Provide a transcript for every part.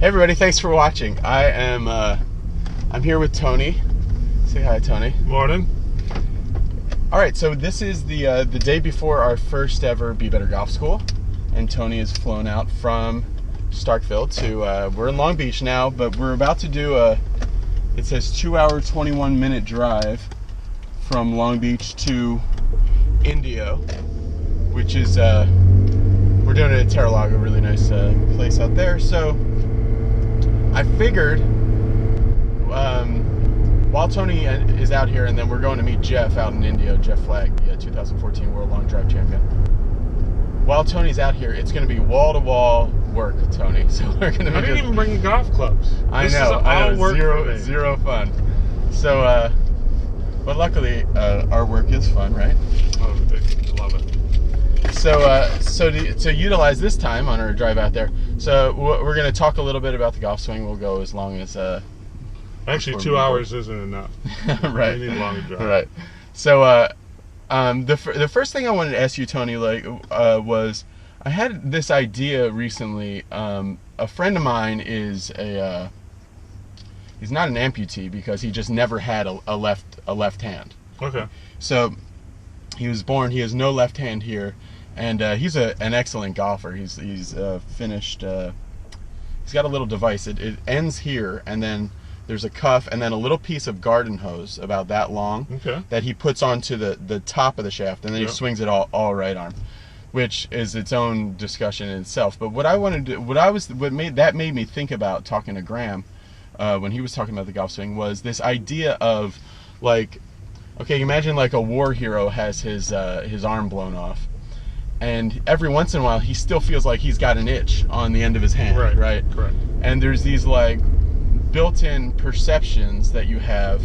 Hey everybody, thanks for watching. I'm here with Tony. Say hi, Tony. Morning. All right, so this is the day before our first ever Be Better Golf School, and Tony has flown out from Starkville to we're in Long Beach now, but we're about to do it says 2-hour 21-minute drive from Long Beach to Indio, which is we're doing it at Terralaga, a really nice place out there. So I figured while Tony is out here, and then we're going to meet Jeff out in Indio, Jeff Flagg, the 2014 World Long Drive Champion. While Tony's out here, it's going to be wall-to-wall work, Tony. So we're going to. I didn't even bring the golf clubs. This is all work zero fun. So, but luckily, our work is fun, right? Oh, I love it. So to utilize this time on our drive out there, so we're going to talk a little bit about the golf swing. We'll go as long as. Actually, 2 hours isn't enough. Right. We need a longer drive. Right. So, the first thing I wanted to ask you, Tony, was I had this idea recently. A friend of mine is he's not an amputee because he just never had a left hand. Okay. So he was born. He has no left hand here, and he's an excellent golfer. He's finished. He's got a little device. It ends here, and then there's a cuff and then a little piece of garden hose about that long that he puts onto the top of the shaft, and then he swings it all right arm, which is its own discussion in itself. But what I wanted to, what made me think about talking to Graham when he was talking about the golf swing was this idea of like, okay, imagine like a war hero has his arm blown off, and every once in a while he still feels like he's got an itch on the end of his hand, right? Correct. And there's these like built-in perceptions that you have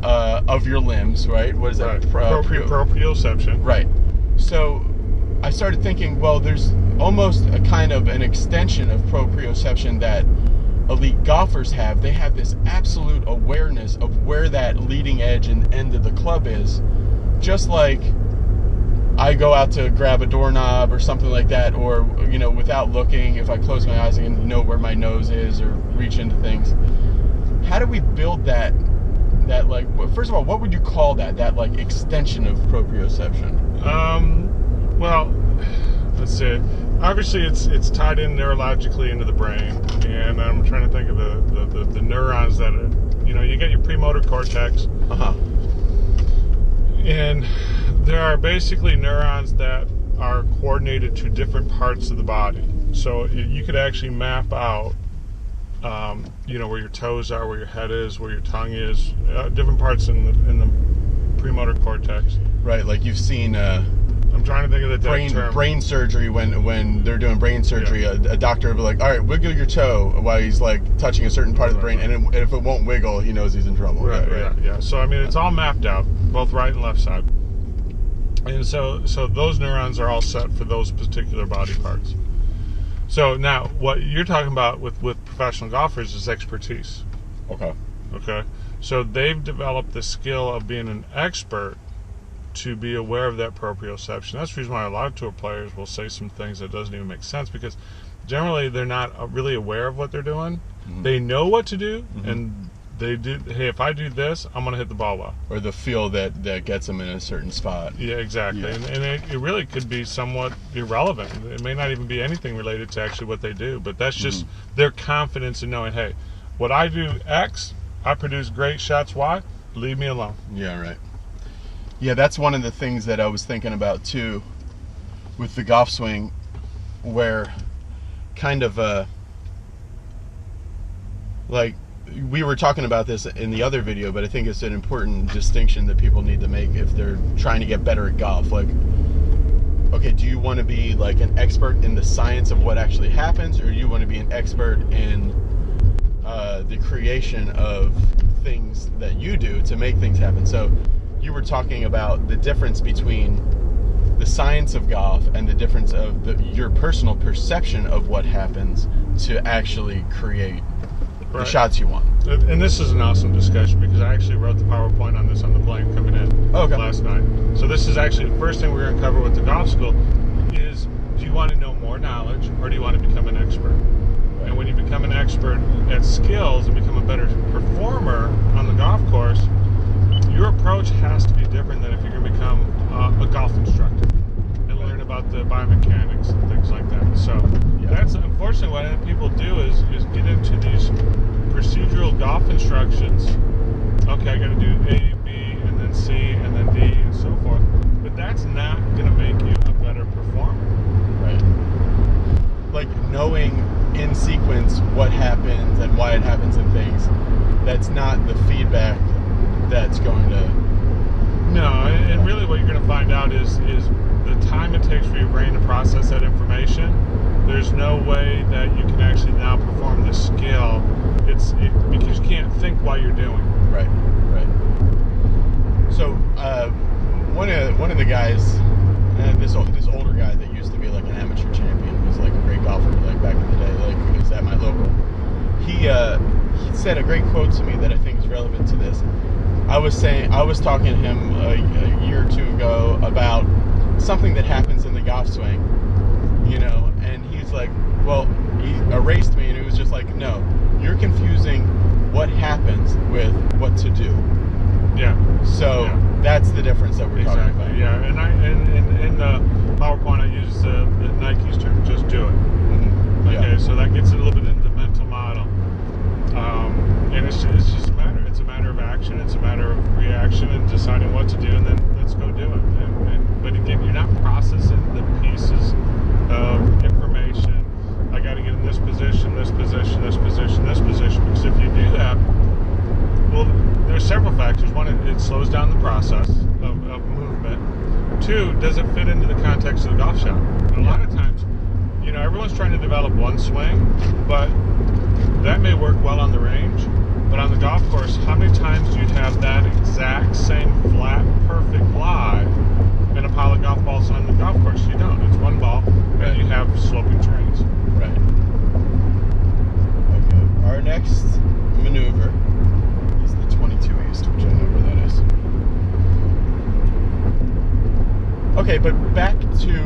of your limbs, right? What is that? Proprioception. Right. So I started thinking, well, there's almost a kind of an extension of proprioception that elite golfers have. They have this absolute awareness of where that leading edge and end of the club is, just like I go out to grab a doorknob or something like that, or without looking, if I close my eyes, I can know where my nose is or reach into things. How do we build that like, first of all, what would you call that like extension of proprioception? Well, let's see. Obviously, it's tied in neurologically into the brain, and I'm trying to think of the neurons that you get your premotor cortex. And there are basically neurons that are coordinated to different parts of the body. So you could actually map out, where your toes are, where your head is, where your tongue is, different parts in the premotor cortex. Right, like you've seen. I'm trying to think of the term. Brain surgery, when they're doing brain surgery, a doctor will be like, all right, wiggle your toe while he's like touching a certain part of the brain, and if it won't wiggle, he knows he's in trouble. Right. Yeah. So I mean, it's all mapped out, both right and left side, and so those neurons are all set for those particular body parts. So now, what you're talking about with professional golfers is expertise. Okay. So they've developed the skill of being an expert to be aware of that proprioception. That's the reason why a lot of tour players will say some things that doesn't even make sense, because generally they're not really aware of what they're doing. They know what to do, and they do. Hey, if I do this, I'm going to hit the ball well. Or the feel that gets them in a certain spot. Yeah, exactly. Yeah. And it really could be somewhat irrelevant. It may not even be anything related to actually what they do, but that's just their confidence in knowing, hey, what I do X, I produce great shots Y, leave me alone. Yeah, right. Yeah, that's one of the things that I was thinking about too with the golf swing, where kind of like we were talking about this in the other video, but I think it's an important distinction that people need to make if they're trying to get better at golf. Like, okay, do you want to be like an expert in the science of what actually happens, or do you want to be an expert in the creation of things that you do to make things happen? So you were talking about the difference between the science of golf and the difference of your personal perception of what happens to actually create the shots you want. And this is an awesome discussion, because I actually wrote the PowerPoint on this on the plane coming in last night. So this is actually the first thing we're going to cover with the golf school is, do you want to know more knowledge, or do you want to become an expert? And when you become an expert at skills and become a better performer on the golf course, your approach has to be different than if you're going to become a golf instructor and learn about the biomechanics and things like that. So that's unfortunately what people do is get into these procedural golf instructions. Okay, I got to do A, B, and then C, and then D, and so forth. But that's not going to make you a better performer. Right. Like knowing in sequence what happens and why it happens and things, that's not the feedback that's going to... No, and really what you're going to find out is the time it takes for your brain to process that information. There's no way that you can actually now perform the skill. Because you can't think while you're doing. Right. So one of the guys, this older guy that used to be like an amateur champion, was like a great golfer like back in the day, like he was at my local. He said a great quote to me that I think is relevant to this. I was talking to him a year or two ago about something that happens in the golf swing, and he's like, well, he erased me, and it was just like, no, you're confusing what happens with what to do. Yeah. So that's the difference that we're talking about. Yeah, and in the PowerPoint I use the Nike's term, just do it. Mm-hmm. Okay, so that gets a little bit into the mental model. And it's just a matter. It's a matter of action. It's a matter of reaction and deciding what to do, and then let's go do it. But again, you're not processing the pieces of information. I got to get in this position, this position, this position, this position. Because if you do that, well, there's several factors. One, it slows down the process of movement. Two, does it fit into the context of the golf shot? And a lot of times, everyone's trying to develop one swing, but that may work well on the range. But on the golf course, how many times do you have that exact same flat, perfect lie in a pile of golf balls on the golf course? You don't. It's one ball, and you have sloping terrains. Right. Okay. Our next maneuver is the 22 East, which I know where that is. Okay, but back to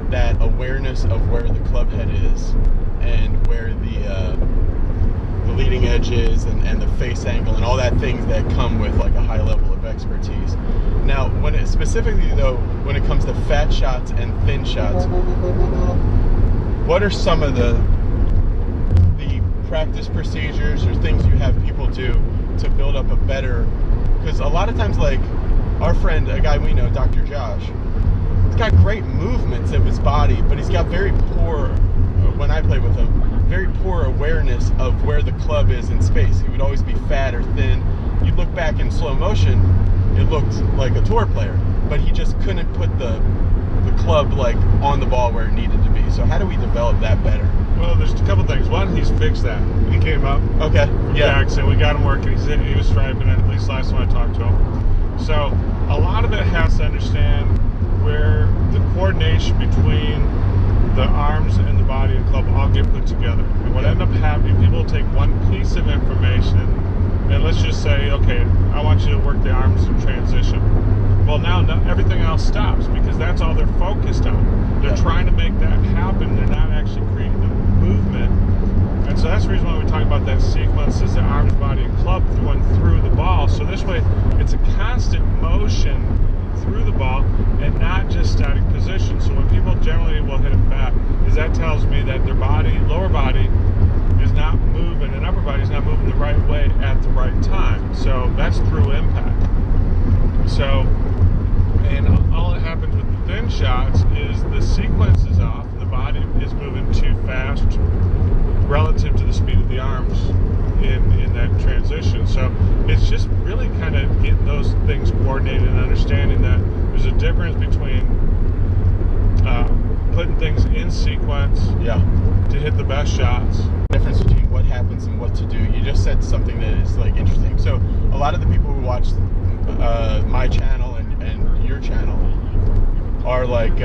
that awareness of where the club head is and where the leading edge is and the face angle and all that things that come with like a high level of expertise. Now, when it comes to fat shots and thin shots, what are some of the practice procedures or things you have people do to build up a better? Because a lot of times, like our friend, a guy we know, Dr. Josh, he's got great movements of his body, but he's got very poor, when I play with him, very poor awareness of where the club is in space. He would always be fat or thin. You'd look back in slow motion, it looked like a tour player, but he just couldn't put the club like on the ball where it needed to be. So how do we develop that better? Well, there's a couple things. One, he's fixed that. He came up. Okay. Yeah. Jackson. We got him working. He was striping it, at least last time I talked to him. So a lot of it has to understand where the coordination between the arms and the body and club all get put together. And what ended up happening, people take one piece of information and let's just say, okay, I want you to work the arms in transition. Well, now everything else stops because that's all they're focused on. They're trying to make that happen. They're not actually creating the movement. And so that's the reason why we talk about that sequence is the arms, body, and club going through the ball. So this way, it's a constant motion through the ball and not just static position. So when people generally will hit it fat, is that tells me that their body, lower body, is not moving and upper body is not moving the right way at the right time. So that's through impact. So, and all that happens with the thin shots is the sequence is off and the body is moving too fast relative to the speed of the arms in that transition. So it's just really kind of getting those things coordinated and understanding that there's a difference between putting things in sequence to hit the best shots. Difference between what happens and what to do. You just said something that is like interesting. So a lot of the people who watch my channel and your channel are like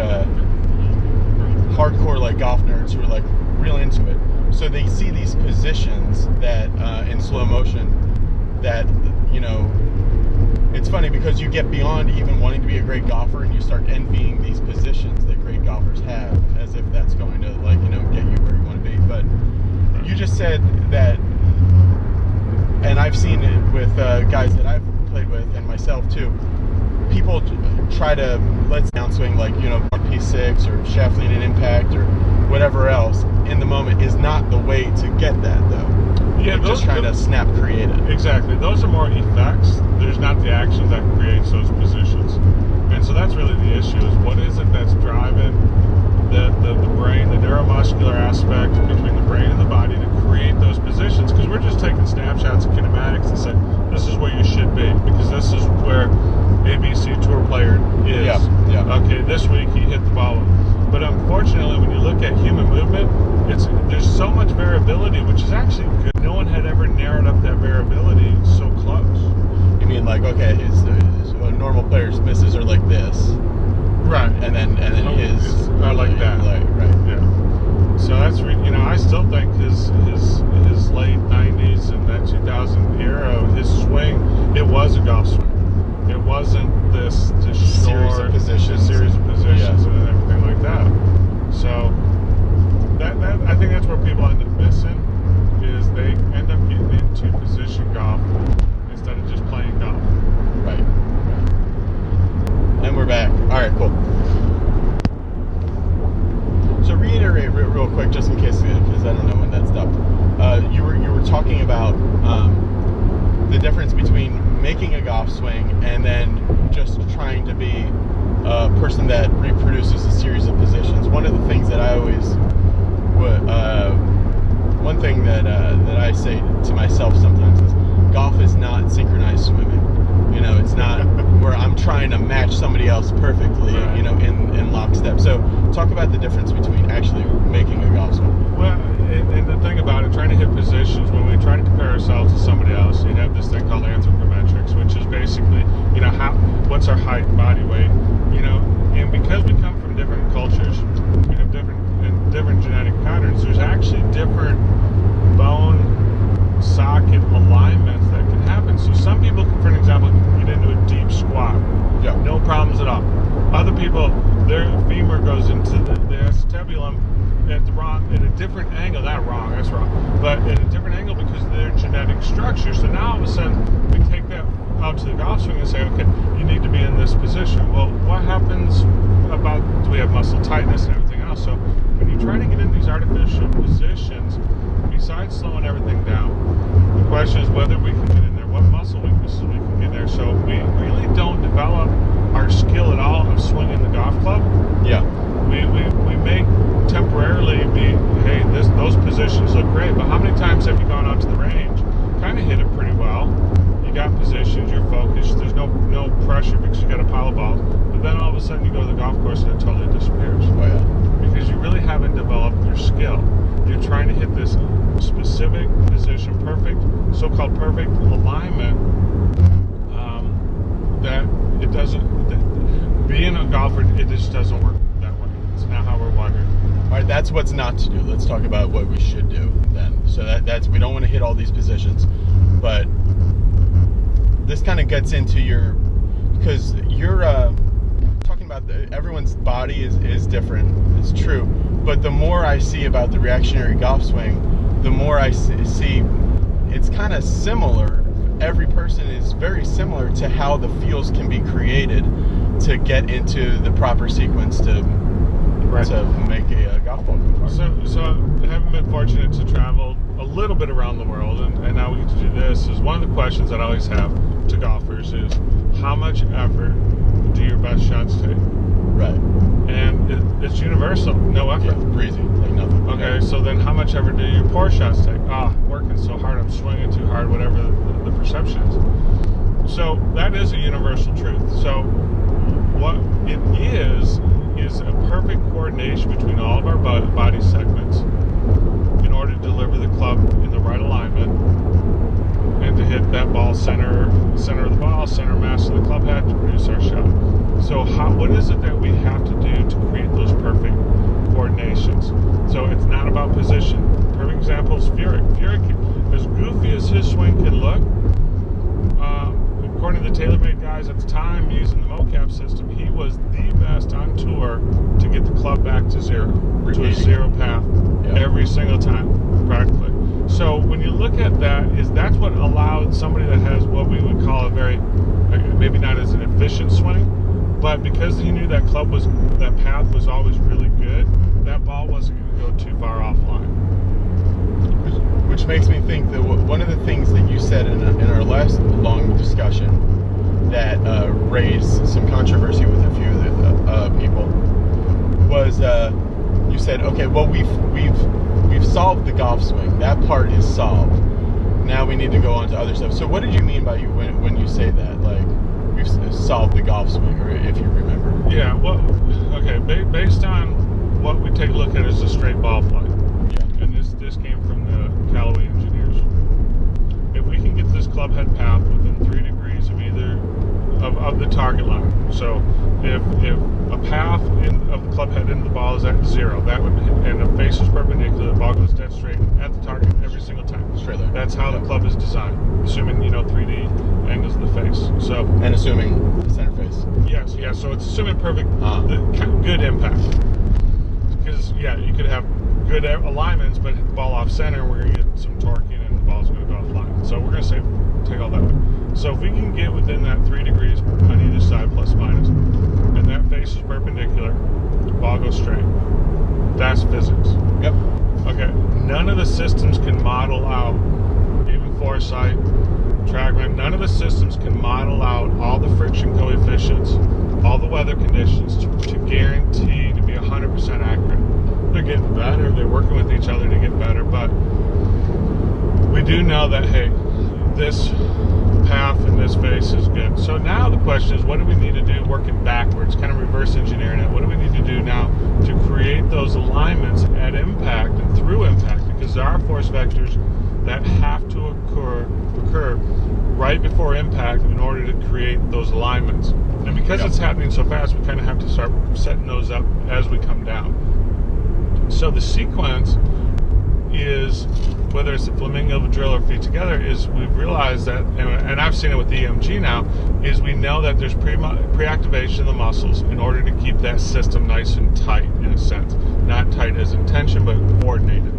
hardcore like golf nerds who are like real into it. So they see these positions that in slow motion that, you know, it's funny because you get beyond even wanting to be a great golfer and you start envying these positions that great golfers have as if that's going to, like, you know, get you where you want to be. But said that, and I've seen it with guys that I've played with and myself too. People try to let's downswing like one P6 or shaft lean and impact or whatever else in the moment is not the way to get that though. Yeah, You're just trying to snap create it. Exactly. Those are more effects. There's not the action that creates those positions. And so that's really the issue, is what is it that's driving the brain, the neuromuscular aspect between the brain and the body to create those positions? Because we're just taking snapshots of kinematics and saying, this is where you should be, because this is where ABC Tour player is. Yeah. Okay, this week he hit the ball. But unfortunately, when you look at human movement, there's so much variability, which is actually good. No one had ever narrowed up that variability so close. You mean like, okay, his normal player's misses are like this, right? And then his are like that, right? Yeah. So that's I still think his late '90s and that 2000 era, his swing, it was a golf swing. It wasn't this series of positions, and everything like that. So that I think that's where people end up missing, is they end up getting into position golf instead of just playing golf. Right. And we're back. All right, cool. So reiterate real quick, just in case, because I don't know when that stopped. You were talking about the difference between making a golf swing and then just trying to be a person that reproduces a series of positions. One of the things that I always one thing that I say to myself sometimes is golf is not synchronized swimming. It's not where I'm trying to match somebody else perfectly, right, in lockstep. So talk about the difference between actually making a golf swing. Well, and the thing about it, trying to hit positions, when we try to compare ourselves to somebody else, you have this thing called anthropometrics, which is basically, what's our height, body weight, and because we come from different cultures, we have different genetic patterns, there's actually different bone socket alignments that can happen. So some people, for an example, can get into a deep squat. Yeah. No problems at all. Other people, their femur goes into the acetabulum at a different angle. Not wrong, that's wrong. But at a different angle because of their genetic structure. So now all of a sudden we take that out to the golf swing and say, okay, you need to be in this position. Well, what happens about, do we have muscle tightness and everything else? So when you try to get in these artificial positions, besides slowing everything down, the question is whether we can get in there, what muscle weaknesses we can get there. So we really don't develop our skill at all of swinging the golf club. Yeah. We may temporarily be, hey, those positions look great, but how many times have you gone out to the range, kind of hit it pretty well, you got positions, you're focused, there's no pressure because you got a pile of balls, but then all of a sudden you go to the golf course and it totally disappears. Oh yeah. Because you really haven't developed your skill. You're trying to hit this specific position, perfect, so-called perfect alignment, that it doesn't, being a golfer, it just doesn't work that way. It's not how we're wired. All right, that's what's not to do. Let's talk about what we should do then. So that's we don't want to hit all these positions, but this kind of gets into because you're talking about everyone's body is different. It's true, but the more I see about the reactionary golf swing, the more I see it's kind of similar. Every person is very similar to how the feels can be created to get into the proper sequence to make a golf ball go far. So having been fortunate to travel a little bit around the world, and now we get to do this, is one of the questions that I always have to golfers is, how much effort do your best shots take? Right. And it's universal, no effort. Yeah, breezy, like nothing. Okay, so then how much effort do your poor shots take? Working so hard, I'm swinging too hard, whatever the perception is. So that is a universal truth. So what it is a perfect coordination between all of our body segments in order to deliver the club in the right alignment and to hit that ball center of the ball, center mass of the club head to produce our shot. So what is it that we have to do to create those perfect coordinations? So it's not about position. Perfect example is Furyk. Furyk, as goofy as his swing can look, according to the TaylorMade guys at the time using the mocap system, he was the best on tour to get the club back to zero, to a zero path every single time, practically. So when you look at that, that's what allowed somebody that has what we would call a very, maybe not as an efficient swing, but because he knew that that path was always really good, that ball wasn't going to go too far offline. Which makes me think that one of the things that you said in our last long discussion that raised some controversy with a few of the people was you said, okay, well we've solved the golf swing. That part is solved. Now we need to go on to other stuff. So what did you mean by when you say that? Like we've solved the golf swing, or if you remember? Yeah. Well, okay. Based on what we take a look at is a straight ball flight. Yeah. And this came from the Callaway engineers. If we can get this club head path within 3 degrees of either of the target line, so if a path of the club head into the ball is at 0, that would, and the face is perpendicular, the ball goes dead straight at the target every single time. Straight there. That's how the club is designed, assuming 3D angles of the face. So and assuming the center face. Yes. So it's assuming perfect, good impact. Because you could have good alignments, but hit the ball off center, we're going to get some torquing and the ball's going to go offline. So we're going to take all that. So if we can get within that 3 degrees on either side, plus minus, and that face is perpendicular, the ball goes straight. That's physics. Yep. Okay. None of the systems can model out, even Foresight, TrackMan, none of the systems can model out all the friction coefficients, all the weather conditions to guarantee to be 100% accurate. They're getting better. They're working with each other to get better, but we do know that, hey, this path and this face is good. So now the question is, what do we need to do working backwards, kind of reverse engineering it? What do we need to do now to create those alignments at impact and through impact? Because there are force vectors that have to occur right before impact in order to create those alignments. And because it's happening so fast, we kind of have to start setting those up as we come down. So the sequence is, whether it's the flamingo, the drill, or feet together, is we've realized that, and I've seen it with the EMG now, is we know that there's pre-activation of the muscles in order to keep that system nice and tight, in a sense. Not tight as in tension, but coordinated.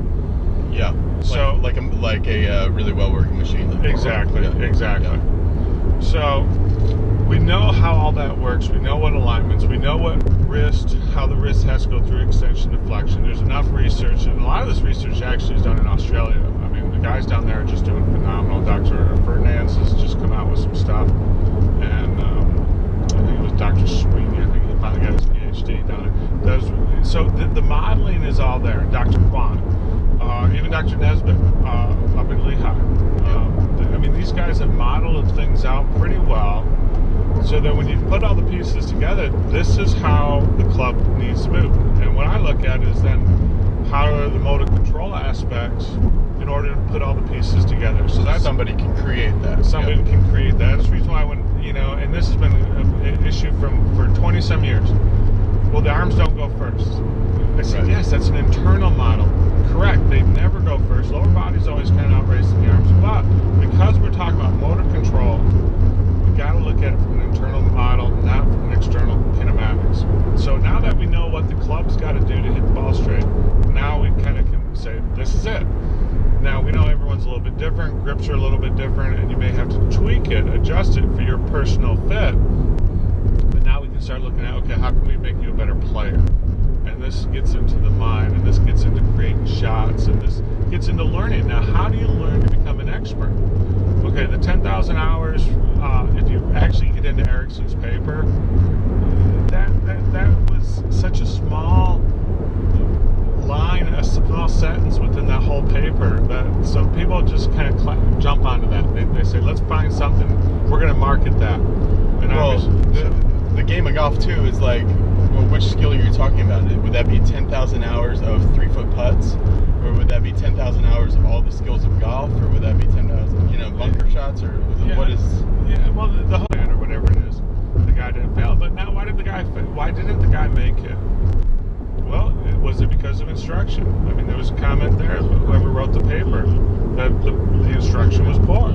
Yeah. So like a really well-working machine. Exactly. Yeah. So we know how all that works. We know what alignments. We know how the wrist has to go through extension to flexion. There's enough research, and a lot of this research actually is done in Australia. I mean, the guys down there are just doing phenomenal. Dr. Fernandez has just come out with some stuff, and I think it was Dr. Sweeney. I think he finally got his PhD down there. So the modeling is all there. Dr. Kwan, even Dr. Nesbitt up in Lehigh. I mean, these guys have modeled things out pretty well. So that when you put all the pieces together, this is how the club needs to move. And what I look at is then how are the motor control aspects in order to put all the pieces together. So that's somebody can create that. Somebody can create that. That's the reason why and this has been an issue for 20 some years. Well, the arms don't go first. I said, yes, that's an internal model. Correct, they never go first. Lower body's always kind of outracing the arms. But because we're talking about motor control, we got to look at it from an internal model, not from an external kinematics. So now that we know what the club's got to do to hit the ball straight, now we kind of can say, this is it. Now, we know everyone's a little bit different, grips are a little bit different, and you may have to tweak it, adjust it for your personal fit. But now we can start looking at, okay, how can we make you a better player? And this gets into the mind, and this gets into creating shots, and this gets into learning. Now, how do you learn to become an expert? Okay, the 10,000 hours, if you actually get into Erickson's paper, that was such a small line, a small sentence within that whole paper, that so people just kind of jump onto that. They say, let's find something, we're going to market that. And the game of golf too is like, well, which skill are you talking about? Would that be 10,000 hours of 3-foot putts, or would that be 10,000 hours of all the skills of golf, or would that be 10,000, bunker shots, or what is? Yeah, well, the whole or whatever it is, the guy didn't fail. But now, why didn't the guy make it? Well, was it because of instruction? I mean, there was a comment there. Whoever wrote the paper, that the instruction was poor.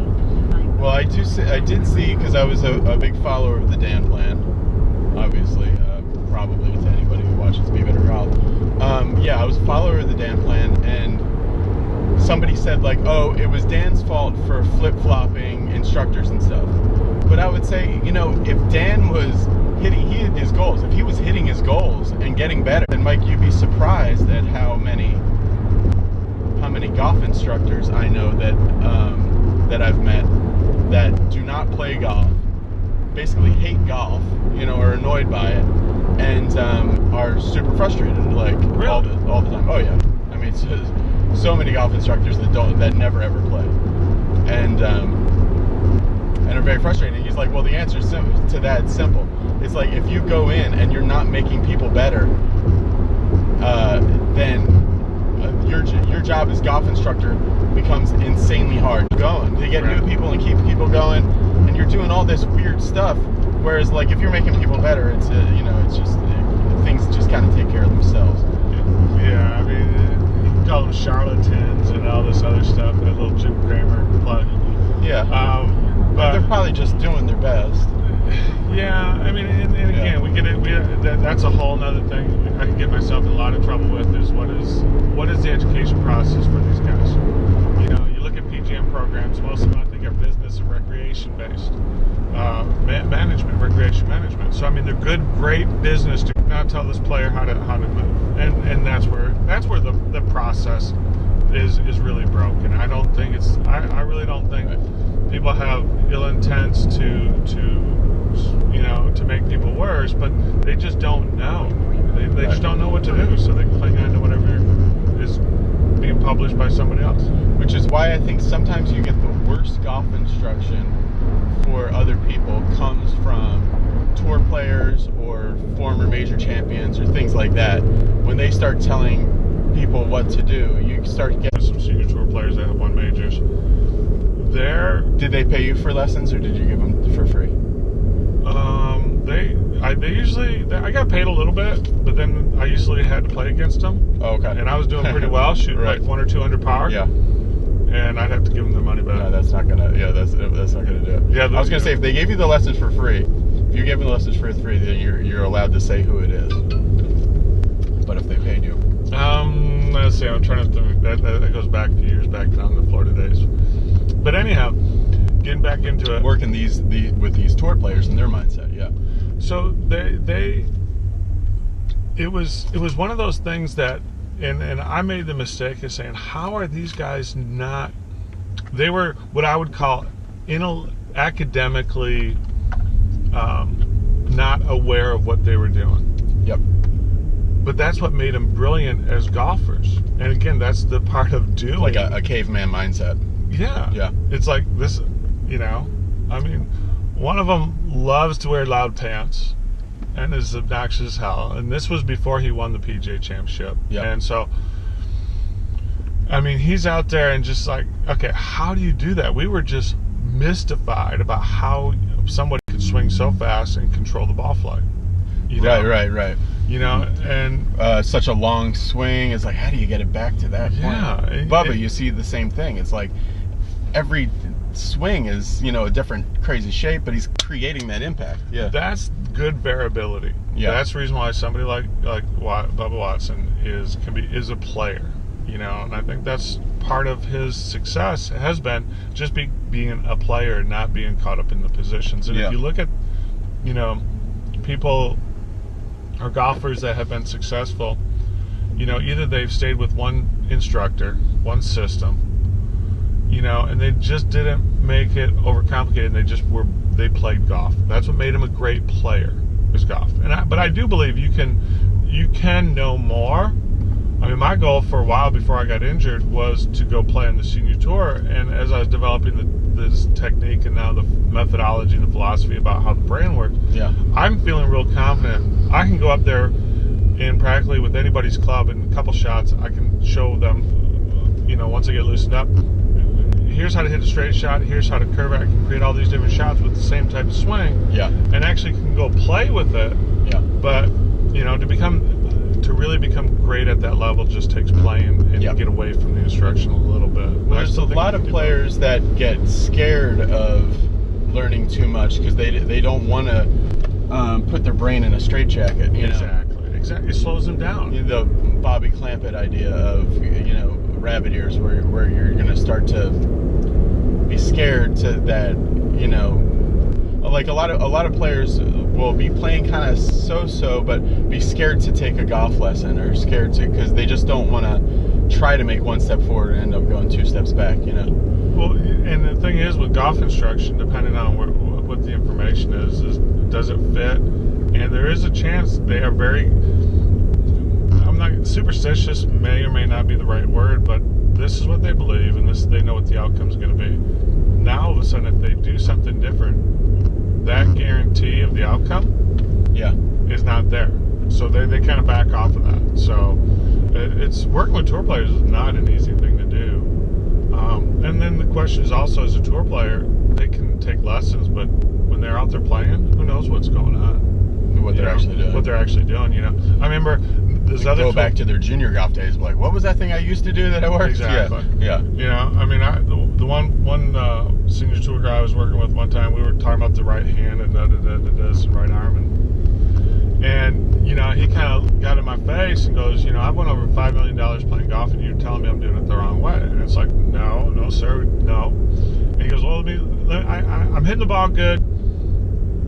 Well, I did see, because I was a big follower of the Dan Plan, obviously, probably to anybody who watches Be Better Golf. Yeah, I was a follower of the Dan Plan, and somebody said like, oh, it was Dan's fault for flip-flopping instructors and stuff. But I would say, you know, if Dan was hitting his goals, if he was hitting his goals and getting better, then Mike, you'd be surprised at how many golf instructors I know that I've met that do not play golf, basically hate golf, you know, are annoyed by it, and are super frustrated, like all the time. Oh yeah, I mean, so many golf instructors that never ever play, and are very frustrated. He's like, well, the answer to that is simple. It's like, if you go in and you're not making people better, then your job as golf instructor becomes insanely hard going to get new people and keep people going, and you're doing all this weird stuff. Whereas, like, if you're making people better, it's you know, it's just things just kind of take care of themselves. Yeah, I mean, you can call them charlatans and all this other stuff. That little Jim Cramer plug. Yeah. But they're probably just doing their best. Yeah, I mean, and again, we get it. That's a whole nother thing I can get myself in a lot of trouble with. Is what is the education process for these guys? You know, you look at PGM programs. Most of them, I think, are business and recreation based, recreation management. So I mean, they're good, great business to not tell this player how to move, and that's where the process is really broken. I don't think it's. I really don't think people have ill intents to make people worse, but they just don't know. They just don't know what to do, so they cling on to whatever is being published by somebody else. Which is why I think sometimes you get the worst golf instruction for other people comes from tour players or former major champions or things like that. When they start telling people what to do, you start to get some senior tour players that have won majors. Did they pay you for lessons, or did you give them for free? They usually, I got paid a little bit, but then I usually had to play against them. Oh, okay. And I was doing pretty well, shooting like 100 or 200 power. Yeah. And I'd have to give them their money back. No, that's not gonna. Yeah, that's not gonna do it. Yeah, I was gonna say, if they gave you the lessons for free, if you gave them the lessons for free, then you're allowed to say who it is. But if they paid you, let's see. I'm trying to think. That goes back a few years back down to the Florida days. But anyhow, getting back into it, working with these tour players and their mindset. Yeah. So it was one of those things that, and I made the mistake of saying, how are these guys not? They were what I would call academically not aware of what they were doing. Yep. But that's what made them brilliant as golfers. And again, that's the part of doing. Like a caveman mindset. Yeah. Yeah. It's like this, you know, I mean, one of them loves to wear loud pants and is obnoxious as hell. And this was before he won the PGA Championship. Yeah. And so, I mean, he's out there and just like, okay, how do you do that? We were just mystified about how somebody could swing so fast and control the ball flight. You know? Right. You know, and such a long swing. It's like, how do you get it back to that point? Yeah. Bubba, you see the same thing. It's like every swing is, you know, a different crazy shape, but he's creating that impact. Yeah. That's good variability. Yeah. That's the reason why somebody like Bubba Watson is a player. You know, and I think that's part of his success has been just being a player, not being caught up in the positions. And if you look at, you know, people or golfers that have been successful, you know, either they've stayed with one instructor, one system, you know, and they just didn't make it overcomplicated. They played golf. That's what made him a great player, is golf. But I do believe you can know more. I mean, my goal for a while before I got injured was to go play on the senior tour. And as I was developing this technique and now the methodology and the philosophy about how the brain works, I'm feeling real confident. I can go up there and practically with anybody's club in a couple shots, I can show them, you know, once I get loosened up, here's how to hit a straight shot, here's how to curve it. I can create all these different shots with the same type of swing. Yeah. And actually can go play with it. Yeah. But, you know, to really become great at that level just takes playing and get away from the instruction a little bit. Well, there's a lot of players that get scared of learning too much because they don't want to put their brain in a straitjacket. You know? Exactly. It slows them down. The Bobby Clampett idea of, you know, rabbit ears, where you're gonna start to be scared that, you know, like a lot of players will be playing kind of so, but be scared to take a golf lesson, or scared to, because they just don't want to try to make one step forward and end up going 2 steps back, you know. Well, and the thing is with golf instruction, depending on what the information is does it fit? And there is a chance they are very, I'm not, superstitious may or may not be the right word, but this is what they believe, and they know what the outcome is going to be. Now, all of a sudden, if they do something different, that guarantee of the outcome is not there. So they kind of back off of that. So it's working with tour players is not an easy thing to do. And then the question is also, as a tour player, they can take lessons, but when they're out there playing, who knows what's going on? What they're actually doing. You know, I remember this other go back to their junior golf days, like, what was that thing I used to do that I worked? Exactly. Yeah. You know, I mean, the one senior tour guy I was working with one time, we were talking about the right hand and this and right arm, and you know, he kind of got in my face and goes, you know, I've won over $5 million playing golf, and you're telling me I'm doing it the wrong way. And it's like, no, sir, no. And he goes, well, I'm hitting the ball good.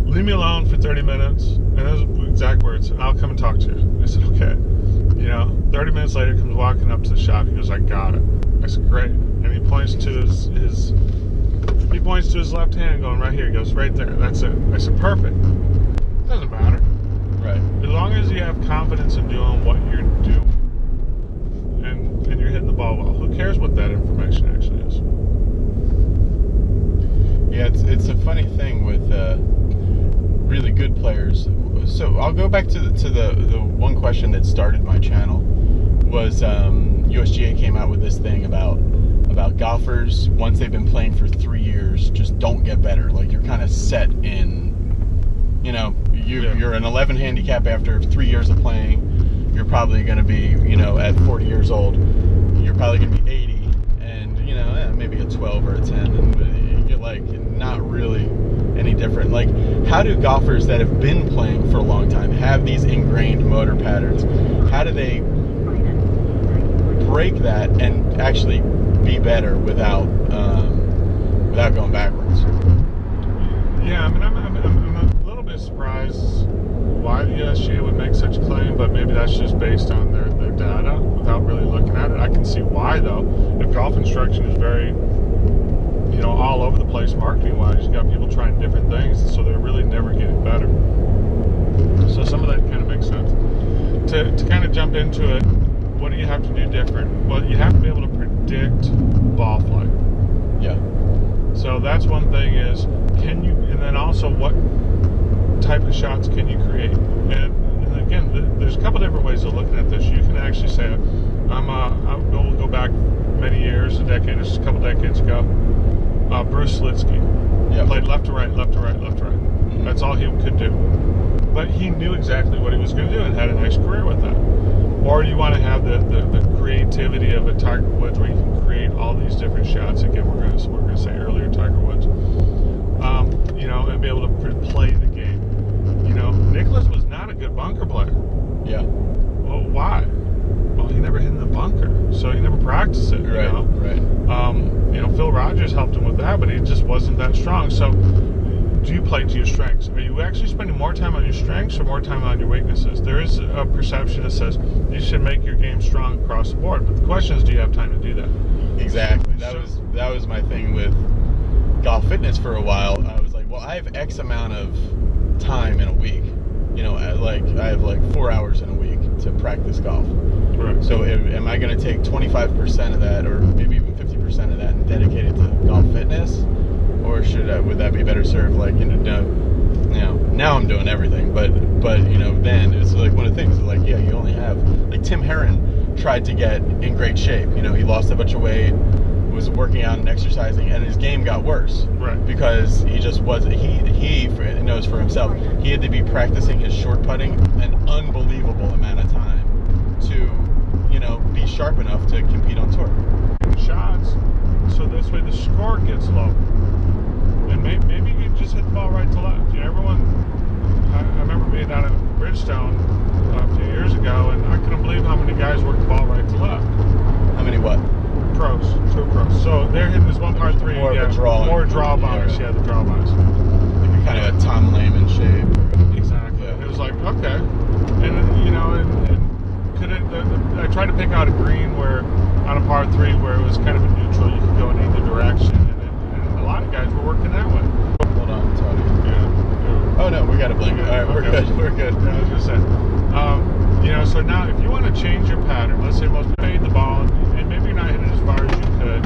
Leave me alone for 30 minutes. And those are the exact words. I'll come and talk to you. I said, okay. You know, 30 minutes later, comes walking up to the shop. He goes, I got it. I said, great. And he points to his left hand, going right here. He goes, right there. That's it. I said, perfect. Doesn't matter. Right. As long as you have confidence in doing what you're doing, and you're hitting the ball well, who cares what that information actually is? Yeah, it's a funny thing with really good players. So I'll go back to the one question that started my channel was USGA came out with this thing about golfers, once they've been playing for 3 years, just don't get better. Like, you're kind of set in, you know, you're an 11 handicap after 3 years of playing. You're probably going to be, you know, at 40 years old, you're probably going to be 80, and, you know, maybe a 12 or a 10, and you're like not really any different. Like, how do golfers that have been playing for a long time have these ingrained motor patterns? How do they break that and actually be better without going backwards? Yeah, I mean, I'm a little bit surprised why the USGA would make such a claim, but maybe that's just based on their data without really looking at it. I can see why, though. If golf instruction is very, you know, all over the place marketing-wise, you got people trying different things, so they're really never getting better. So some of that kind of makes sense. To kind of jump into it, what do you have to do different? Well, you have to be able to predict ball flight. Yeah. So that's one thing is, can you, and then also what type of shots can you create? And again, there's a couple different ways of looking at this. You can actually say, we'll go back many years, a decade, just a couple decades ago. Bruce Litsky played left to right, left to right, left to right. Mm-hmm. That's all he could do. But he knew exactly what he was going to do and had a nice career with that. Or do you want to have the creativity of a Tiger Woods, where you can create all these different shots? Again, we're going to say earlier Tiger Woods, you know, and be able to play the game. You know, Nicklaus was not a good bunker player. Yeah. Well, why? Well, he never hit in the bunker, so he never practiced it. Right. You know? Right. You know, Phil Rogers helped him with that, but he just wasn't that strong. So, do you play to your strengths? Are you actually spending more time on your strengths or more time on your weaknesses? There is a perception that says you should make your game strong across the board, but the question is, do you have time to do that? Exactly. That was my thing with golf fitness for a while. I was like, well, I have X amount of time in a week. You know, I have like 4 hours in a week to practice golf. Right. So am I going to take 25% of that, or maybe even 50% of that, and dedicate it to golf fitness? Or would that be better served, like, you know, now I'm doing everything, but you know, then it's like one of the things, like, yeah, you only have, like, Tim Herron tried to get in great shape. You know, he lost a bunch of weight, was working out and exercising, and his game got worse. Right. Because he just wasn't, he knows for himself, he had to be practicing his short putting an unbelievable amount of time to, you know, be sharp enough to compete on tour. Shots, so this way the score gets low. And maybe you just hit the ball right to left. You know, I remember being down at Bridgestone a few years ago, and I couldn't believe how many guys worked the ball right to left. How many what? true pros. So they're hitting this one par 3. More of a draw. More draw bonus. Yeah, the draw bonus. Like kind of a Tom Lehman shape. Exactly. It was like, okay. And, and could it, I tried to pick out a green where, on a par 3, where it was kind of a neutral, you could go in either direction. And a lot of guys were working that way. Hold on, Tony. Yeah. Oh, no, we got a blanket. All right, we're good. We're good. Yeah, I was going to say. So now if you want to change your pattern, let's say most people hit the ball, and maybe you're not hitting it as far as you could,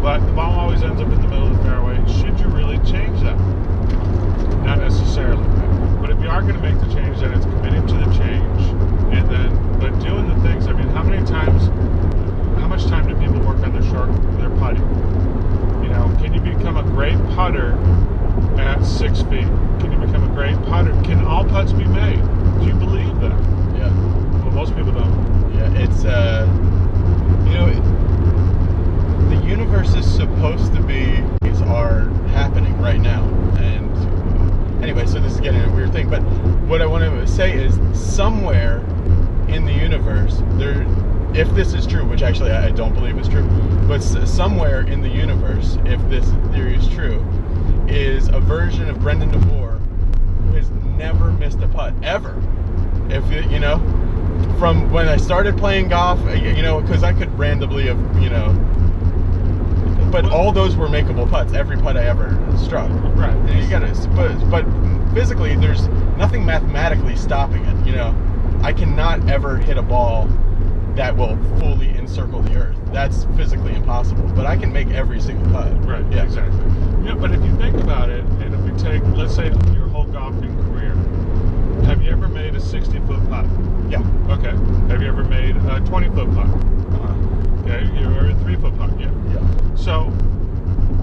but the ball always ends up in the middle of the fairway. Should you really change that? Not necessarily. But if you are going to make the change, then it's committing to the change, and then but doing the things. I mean, how much time do people work on their putting? Can you become a great putter at 6 feet? Can you become a great putter? Can all putts be made? Do you believe that? Yeah. Well, most people don't. Yeah, it's the universe is supposed to be are happening right now, and anyway, so this is getting a weird thing, but what I want to say is somewhere in the universe there, if this is true, which actually I don't believe is true, but somewhere in the universe, if this theory is true, is a version of Brendan DeVore who has never missed a putt ever. If from when I started playing golf, because I could randomly have, but all those were makeable putts. Every putt I ever struck. Right. And you gotta, but physically, there's nothing mathematically stopping it. I cannot ever hit a ball that will fully encircle the earth. That's physically impossible. But I can make every single putt. Right. Yeah. Exactly. But if you think about it, and if you take, let's say, your whole golfing career, have you ever made a 60-foot putt? Yeah. Okay. Have you ever made a 20-foot putt? Okay. You ever a 3-foot putt? Yeah. Yeah. So,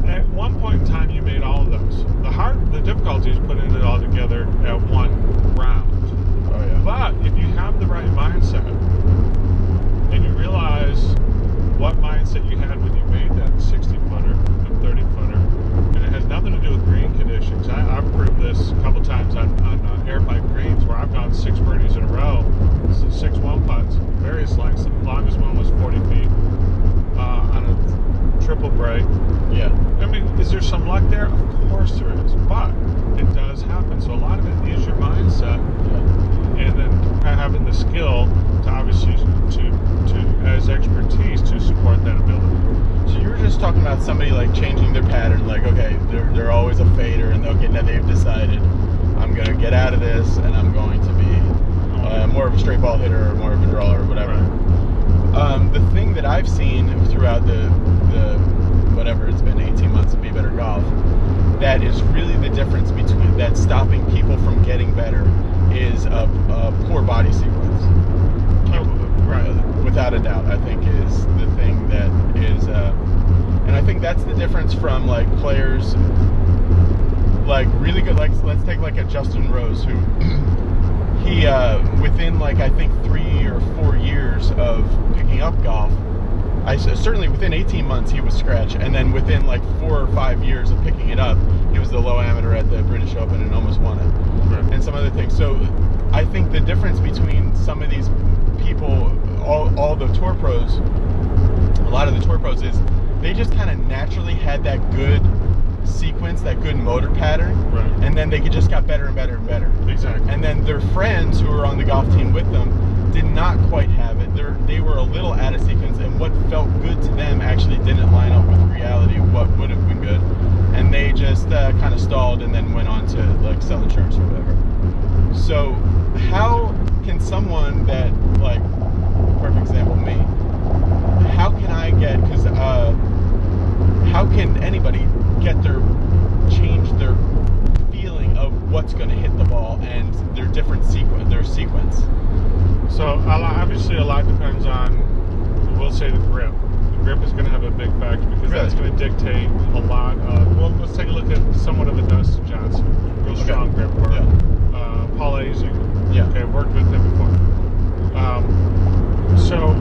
at one point in time, you made all of those. The difficulty is putting it all together at one round. Oh yeah. But if you have the right mindset, and you realize what mindset you had when you made that 60-footer, the 30-footer, and it has nothing to do with green conditions. I've proved this a couple times on airpipe greens where I've gone 6 birdies in a row, 6-1 putts, various lengths. The longest one was 40 feet on a triple break. Yeah. I mean, is there some luck there? Of course there is, but it does happen. So a lot of it is your mindset, and then having the skill to obviously as expertise to support that ability. So you were just talking about somebody like changing their pattern, like okay, they're always a fader, and okay, now they've decided I'm gonna get out of this, and I'm going to be more of a straight ball hitter or more of a drawer or whatever. Right. The thing that I've seen throughout the whatever it's been 18 months of Be Better Golf, that is really the difference between that stopping people from getting better is a poor body sequence. Right. Without a doubt, I think is the thing that is, and I think that's the difference from like players like really good, like let's take like a Justin Rose who he within like I think 3 or 4 years of picking up golf, certainly within 18 months he was scratch, and then within like 4 or 5 years of picking it up, he was the low amateur at the British Open and almost won it, right. And some other things. So I think the difference between some of these people, all the tour pros, a lot of the tour pros, is they just kind of naturally had that good sequence, that good motor pattern, right. And then they just got better and better and better. Exactly. And then their friends who were on the golf team with them did not quite have it. They were a little out of sequence, and what felt good to them actually didn't line up with reality of what would have been good, and they just kind of stalled and then went on to like sell insurance or whatever. So how can someone that, like, perfect example, me, how can I get, because how can anybody change their feeling of what's going to hit the ball and their different sequence? So obviously a lot depends on, we'll say, the grip. The grip is going to have a big factor because that's going to dictate a lot of, well, let's take a look at somewhat of a Dustin Johnson, real strong grip, or Paul Azinger. Yeah. Okay, I've worked with him before. So,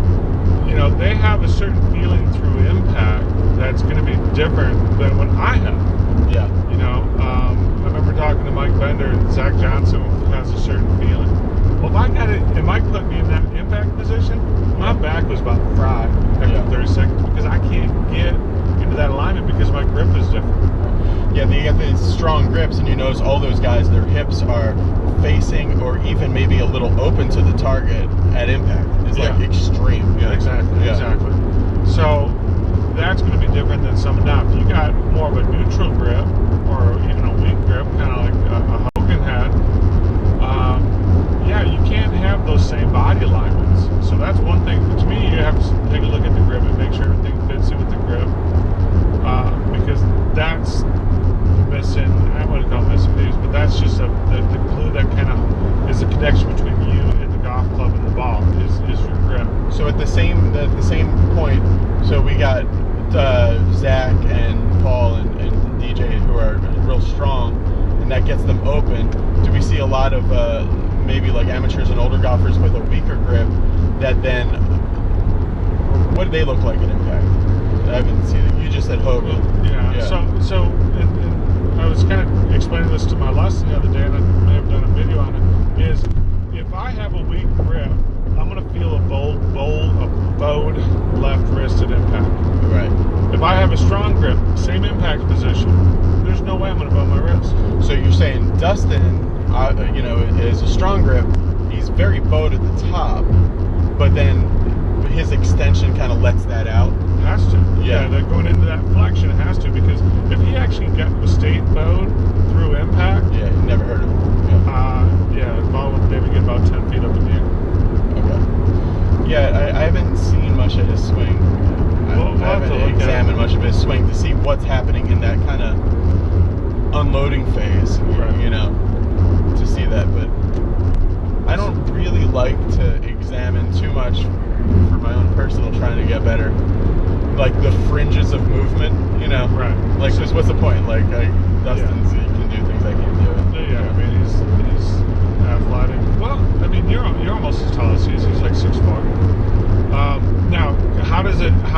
they have a certain feeling through impact that's going to be different than what I have. Yeah. I remember talking to Mike Bender, and Zach Johnson has a certain feeling. Well, if I got it, and Mike put me in that impact position, my back was about fried after 30 seconds because I can't get Yeah, they get these strong grips, and you notice all those guys, their hips are facing or even maybe a little open to the target at impact. It's like extreme. Yeah, exactly. So that's going to be different than some. Now, if you got more of a neutral grip or even a weak grip, kind of like a Hogan had, yeah, you can't have those same body alignments. So that's one thing. To me, you have to take a look at the grip and make sure everything fits in with the grip, because that's missing. I wouldn't call it missing piece, but that's just the glue that kind of is the connection between you and the golf club and the ball is your grip. So at the same point, so we got Zach and Paul and DJ who are real strong, and that gets them open. Do we see a lot of maybe like amateurs and older golfers with a weaker grip that then, what do they look like at impact? I haven't seen it. You just said Hogan. Yeah. So I was kind of explaining this to my lesson the other day, and I may have done a video on it, is if I have a weak grip, I'm going to feel a bowed left wrist at impact. Right. If I have a strong grip, same impact position, there's no way I'm going to bow my wrist. So you're saying Dustin, is a strong grip, he's very bowed at the top, but then his extension kind of lets that out. Has to. Yeah, they're going into that flexion. It has to, because if he actually stayed bowed through impact, never heard of him. The ball would maybe get about 10 feet up in the air. Okay. Yeah, I haven't seen much of his swing. I haven't examined much of his swing to see what's happening in that kind of unloading phase. Right. To see that, but I don't really like to examine too much for my own personal trying to get better, like the fringes of movement, Right. Like, just what's the point? Like, Dustin's, he can do things I can't do. Yeah, I mean, he's athletic. Well, I mean, you're almost as tall as he is. He's like 6'4". Now, how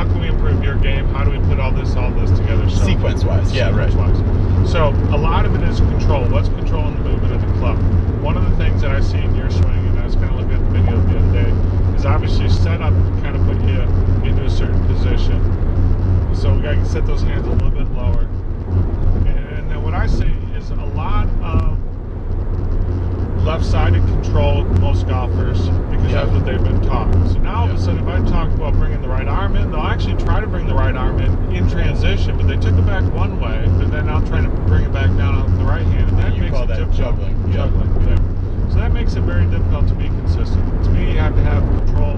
can we improve your game? How do we put all this together? Sequence-wise, Sequence-wise. So, a lot of it is control. What's controlling the movement of the club? One of the things that I see in your swing, and I was kind of looking at the video the other day, is obviously set up to kind of put you into a certain position. So we got to set those hands a little bit lower. And then what I see is a lot of left-sided control with most golfers, because that's what they've been taught. So now all of a sudden, if I talk about bringing the right arm in, they'll actually try to bring the right arm in transition, but they took it back one way, but then I'm trying to bring it back down on the right hand, and that makes it difficult. Juggling. So that makes it very difficult to be consistent. To me, you have to have control,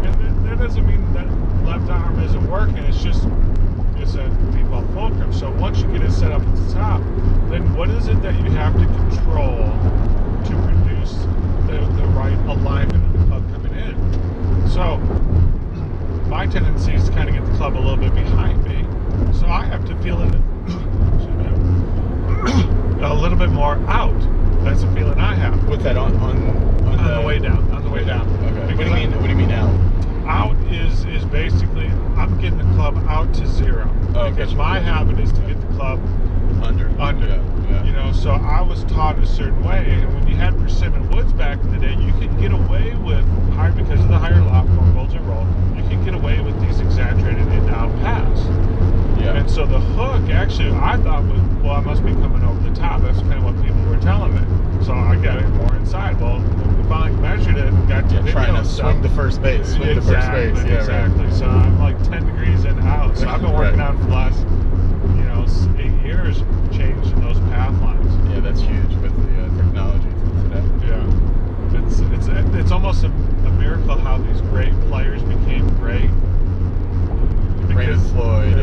and that doesn't mean that left arm isn't working. It's just it's a default fulcrum. So once you get it set up at the top, then what is it that you have to control to produce the right alignment of the club coming in? So my tendency is to kind of get the club a little bit behind me, so I have to feel it a little bit more out. That's a feeling I have. What's that on the way down? On the way down. Okay. What do you mean out? Out is basically I'm getting the club out to zero. Because my habit is to get the club under. Yeah. So I was taught a certain way, and when you had persimmon woods back in the day, you could get away with because of the higher loft, more bulge and roll. You can get away with these exaggerated in-down paths. Yeah. And so the hook, actually, I thought was, I must be coming over the top. That's kind of what people were telling me. So I got it more inside. Well, we finally measured it and got to trying to swing the first base. Exactly. Right. So I'm like 10 degrees in and out. So I've been working out for the last, 8 years, changing those path lines. Yeah, that's huge with the technology today. Yeah. It's almost a miracle how these great players became great. Brandon Floyd.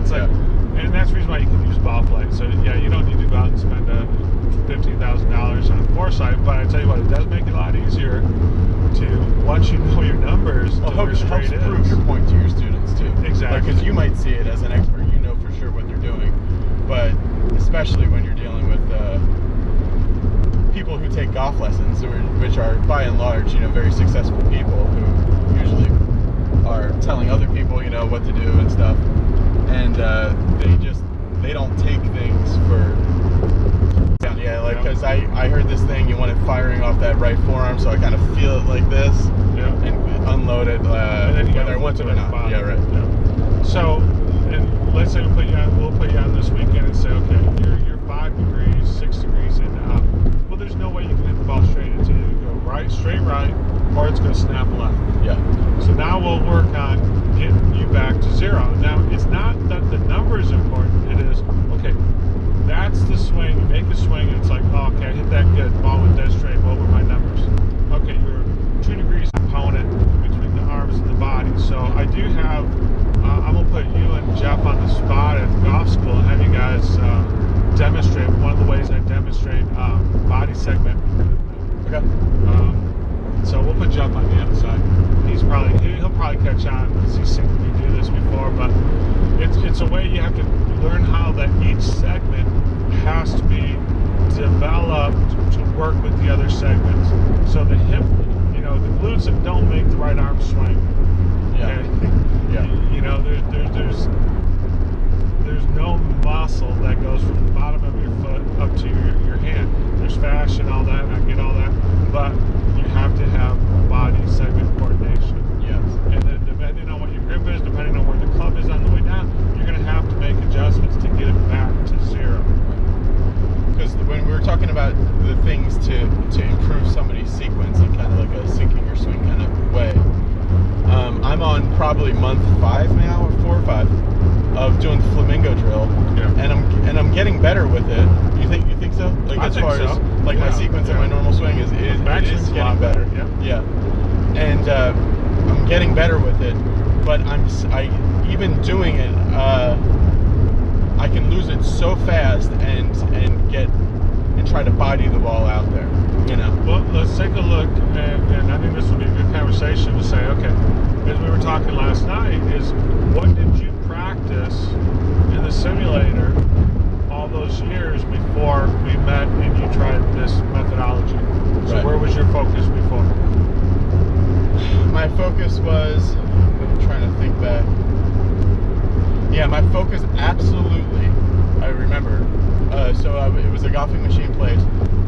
It's like, and that's the reason why you can use ball flight. So you don't need to go out and spend $15,000 on foresight, but I tell you what, it does make it a lot easier to, once you know your numbers, to helps prove your point to your students too. Exactly. Because you might see it as an expert, you know for sure what they're doing, but especially when you're dealing with people who take golf lessons, which are by and large, very successful people who usually are telling other people, what to do and stuff, and they don't take things for. Because I heard this thing, you want it firing off that right forearm, so I kind of feel it like this, and unload it, and then whether I want to or not. So, and let's say we'll put you on this weekend and say, okay, you're 5 degrees, 6 degrees in and out. Well, there's no way you can hit the ball straight. It's either go right, straight right, or it's going to snap left. Yeah. So now we'll work on getting you back to 0. Now, it's not that the number is important. It is, okay, that's the swing. You make a swing, and it's like, oh, okay, I hit that good. Ball went dead straight. What were my numbers? Okay, you're 2 degrees opponent between the arms and the body. So I do have, I'm going to put you and Jeff on the spot at the golf school and have you guys demonstrate. One of the ways I demonstrate body segment. Okay. So we'll put Jeff on the outside. He'll probably catch on because he's seen me do this before. But it's a way you have to learn how that each segment has to be developed to work with the other segments. So the hip, the glutes that don't make the right arm swing. Yeah. Okay? Yeah. There's no muscle that goes from the bottom of your foot up to your hand. There's fascia and all that, and I get all that, but you have to have body segment coordination. Yes. And then depending on what your grip is, depending on where the club is on the way down, you're going to have to make adjustments to get it back to 0. Because when we were talking about the things to improve somebody's sequence in kind of like a sinking your swing kind of way, I'm on probably month 5 now, or 4 or 5, of doing the flamingo drill, Yeah. and I'm getting better with it. You think so? Like I as think far so. as like my sequence and my normal swing is Backswing's a getting lot better. Yeah. And I'm getting better with it, but even doing it, I can lose it so fast and try to body the ball out there. Well, let's take a look, and I think this would be a good conversation to say, okay, as we were talking last night, is what did you practice in the simulator all those years before we met and you tried this methodology? So Right. where was your focus before? My focus was, I'm trying to think back. Yeah, my focus absolutely, I remember. It was a golfing machine place.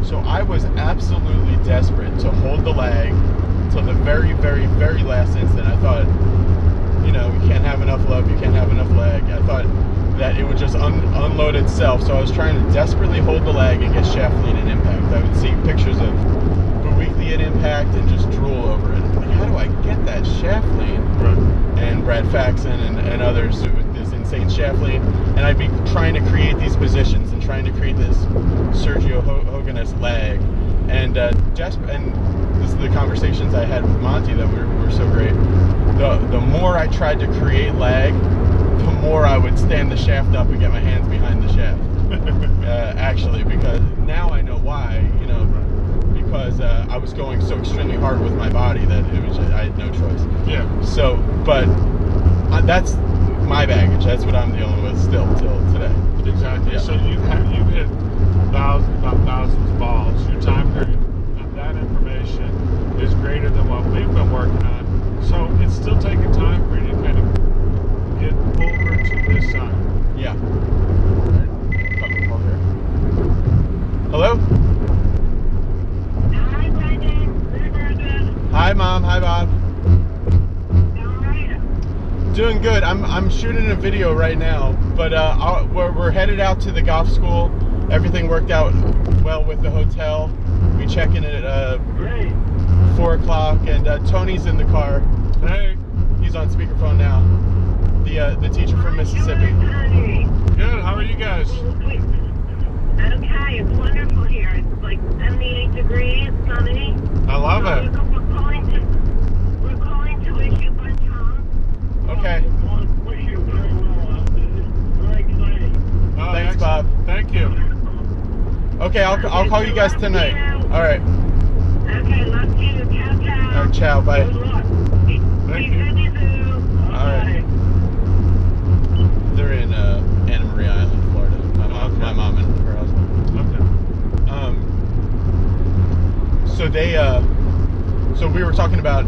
So I was absolutely desperate to hold the lag till the very, very, very last instant. I thought, you can't have enough love, you can't have enough lag. I thought that it would just unload itself. So I was trying to desperately hold the lag and get shaft lean and impact. I would see pictures of Weekly at impact and just drool over it. Like, how do I get that shaft lean? Right. And Brad Faxon and others with this insane shaft lean. And I'd be trying to create these positions and trying to create this Sergio Hogan-esque lag. And this is the conversations I had with Monty that were so great. The more I tried to create lag, the more I would stand the shaft up and get my hands behind the shaft. Actually, because now I know why, because I was going so extremely hard with my body that I had no choice. Yeah. So, but that's my baggage. That's what I'm dealing with still till today. Exactly. Yeah. So you've hit thousands of balls. Your time period, that information is greater than what we've been working on. So it's still taking time for you to kind of get over to this side. Yeah. Hello? Hi, Brendan. Riverhead. Hi, Mom. Hi, Bob. How are you? Doing good. I'm shooting a video right now, but we're headed out to the golf school. Everything worked out well with the hotel. We check in at Great. 4 o'clock, and Tony's in the car. Hey. He's on speakerphone now. The teacher from Mississippi. Good. How are you guys? Okay, it's wonderful here. It's like 78 degrees, sunny. I love it. We're calling to wish you fun time. Okay. Wish you very well. Very exciting. Oh, Thanks, excellent. Bob. Thank you. Okay, I'll call you guys tonight. All right. Okay, love you. Ciao, ciao. All right. Ciao. Bye. Good luck. Thank Be you. good, you do. All right. They're in Anna Maria Island, Florida. My mom and her husband. Okay. So we were talking about,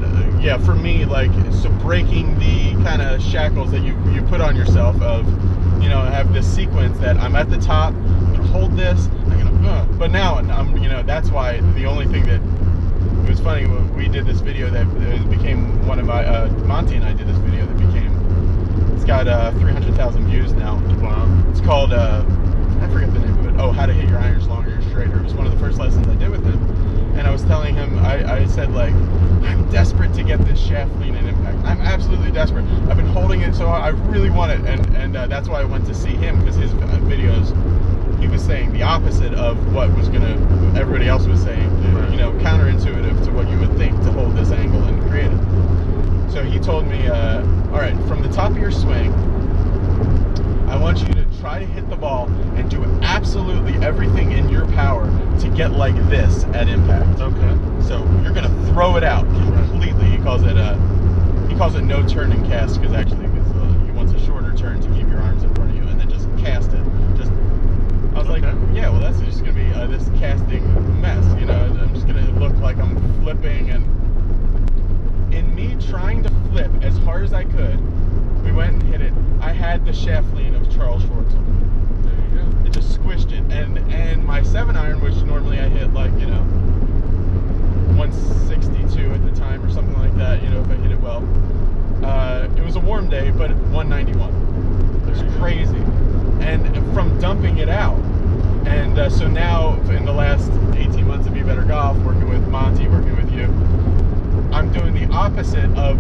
for me, so breaking the kind of shackles that you put on yourself of, have this sequence that I'm at the top, I'm gonna hold this, I'm gonna, but now I'm, that's why the only thing that, it was funny, we did this video that became one of my, Monty and I did this video that became, it's got 300,000 views now. Wow. It's called, I forget the name of it. Oh, How to Hit Your Irons Longer and Straighter. It was one of the first lessons I did with him. And I was telling him, I said, like, I'm desperate to get this shaft lean and impact. I'm absolutely desperate. I've been holding it, so I really want it. And that's why I went to see him, because his videos, he was saying the opposite of what was everybody else was saying, you know, counterintuitive to what you would think to hold this angle and create it. So he told me, all right, from the top of your swing, I want you to try to hit the ball and do absolutely everything in your power to get like this at impact. Okay. So you're gonna throw it out completely. He calls it no turning cast, because actually he wants a shorter turn to keep your arms in front of you, and then just cast it. I was like, yeah, well, that's just gonna be this casting mess. You know, I'm just gonna look like I'm flipping, and in me trying to flip as hard as I could, we went and hit it. I had the shaft lean of Charles Schwartzel. There you go. It just squished it, and my 7-iron, which normally I hit like, you know, 162 at the time or something like that, you know, if I hit it well. It was a warm day, but 191. It was crazy. And from dumping it out, and so now in the last 18 months of Be Better Golf, working with Monty, working with you, I'm doing the opposite of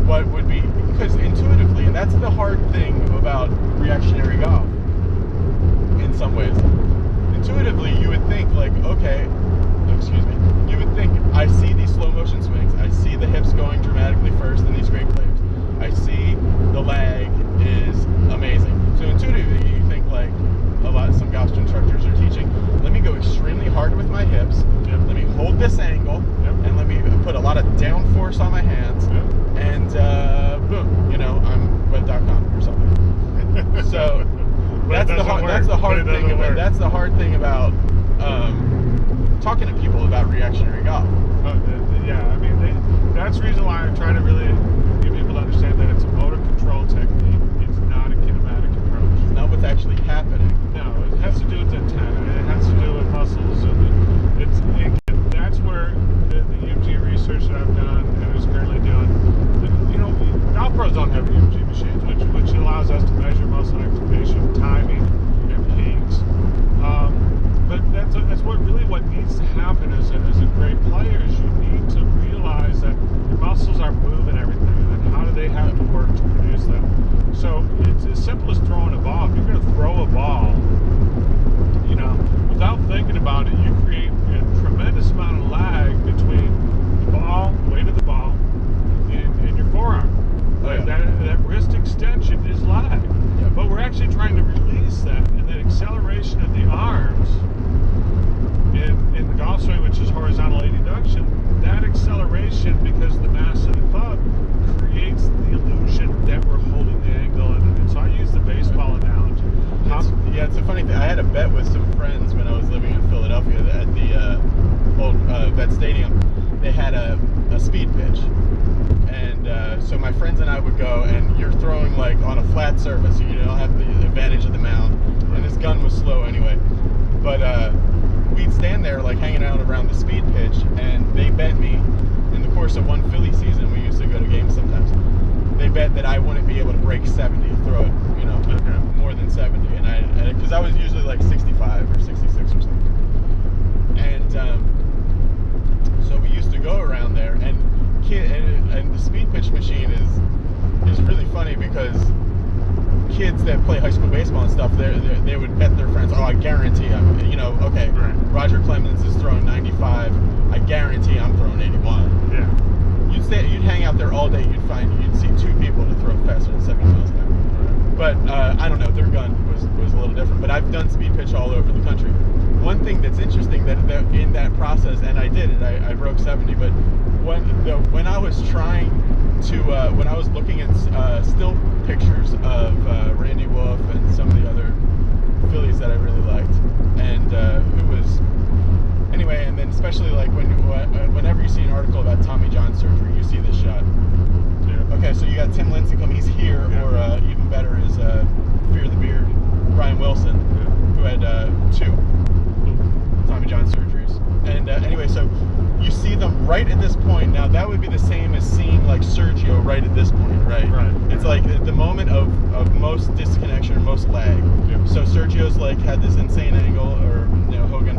what would be, because intuitively, and that's the hard thing about reactionary golf in some ways, intuitively you would think like, okay, excuse me, you would think, I see these slow motion swings, I see the hips going dramatically first in these great players, I see the lag is amazing. So intuitively you think like some golf instructors are teaching, let me go extremely hard with my hips, let me hold this angle, and let me put a lot of down force on my hands, and boom, you know, I'm wet.com or something. So that's the hard thing about talking to people about reactionary golf. Yeah, I mean, that's the reason why I try to really get people to understand that it's a motor control technique. It's not a kinematic approach. It's not what's actually happening. No, it has to do with intent, and it has to do with muscles, and that's where the EMG research that I've done and is currently doing. You know, golf pros don't have EMG machines, which allows us to measure muscle activation, timing, and peaks. But that's what needs to happen as a great player. Is you need to realize that your muscles are moving everything, and then how do they have to work to produce that? So it's as simple as throwing a ball. If you're going to throw a ball, you know, without thinking about it, you create a tremendous amount of lag between the ball, the weight of the ball, and your forearm. That wrist extension is lag. Yeah. But we're actually trying to release that, and that acceleration of the arms in the golf swing, which is horizontal adduction, that acceleration, because of the mass of the club, creates the illusion that we're holding the angle. And so I use the baseball analogy. It's a funny thing. I had a bet with some friends when I was living in Philadelphia at the old vet stadium. They had a speed pitch. And so my friends and I would go, and you're throwing like on a flat surface, so you don't have the advantage of the mound. And this gun was slow anyway. But we'd stand there like hanging out around the speed pitch, and they bet me, in the course of one Philly season, we used to go to games sometimes, they bet that I wouldn't be able to break 70, throw it, you know, more than 70. And because I was usually like 65 or 66 or something. And so we used to go around there, and the speed pitch machine is really funny, because kids that play high school baseball and stuff, they would bet their friends, oh, I guarantee I'm, you know, okay, Roger Clemens is throwing 95, I guarantee I'm throwing 81. Yeah. You'd hang out there all day, you'd see 2 people to throw faster than 70 miles an hour. But I don't know, their gun was a little different. But I've done speed pitch all over the country. One thing that's interesting that in that process, and I did it, I broke 70, but when I was trying to, when I was looking at still pictures of Randy Wolf and some of the other Phillies that I really liked, and it was, anyway, and then especially like whenever you see an article about Tommy John surgery, you see this shot. Yeah. Okay, so you got Tim Lincecum, he's here, or even better is Fear the Beard, Brian Wilson, who had 2 Tommy John surgeries. And anyway, so you see them right at this point. Now that would be the same as seeing like Sergio right at this point, right? Right. It's like at the moment of of most disconnection, most lag. Yep. So Sergio's like had this insane angle, or Hogan,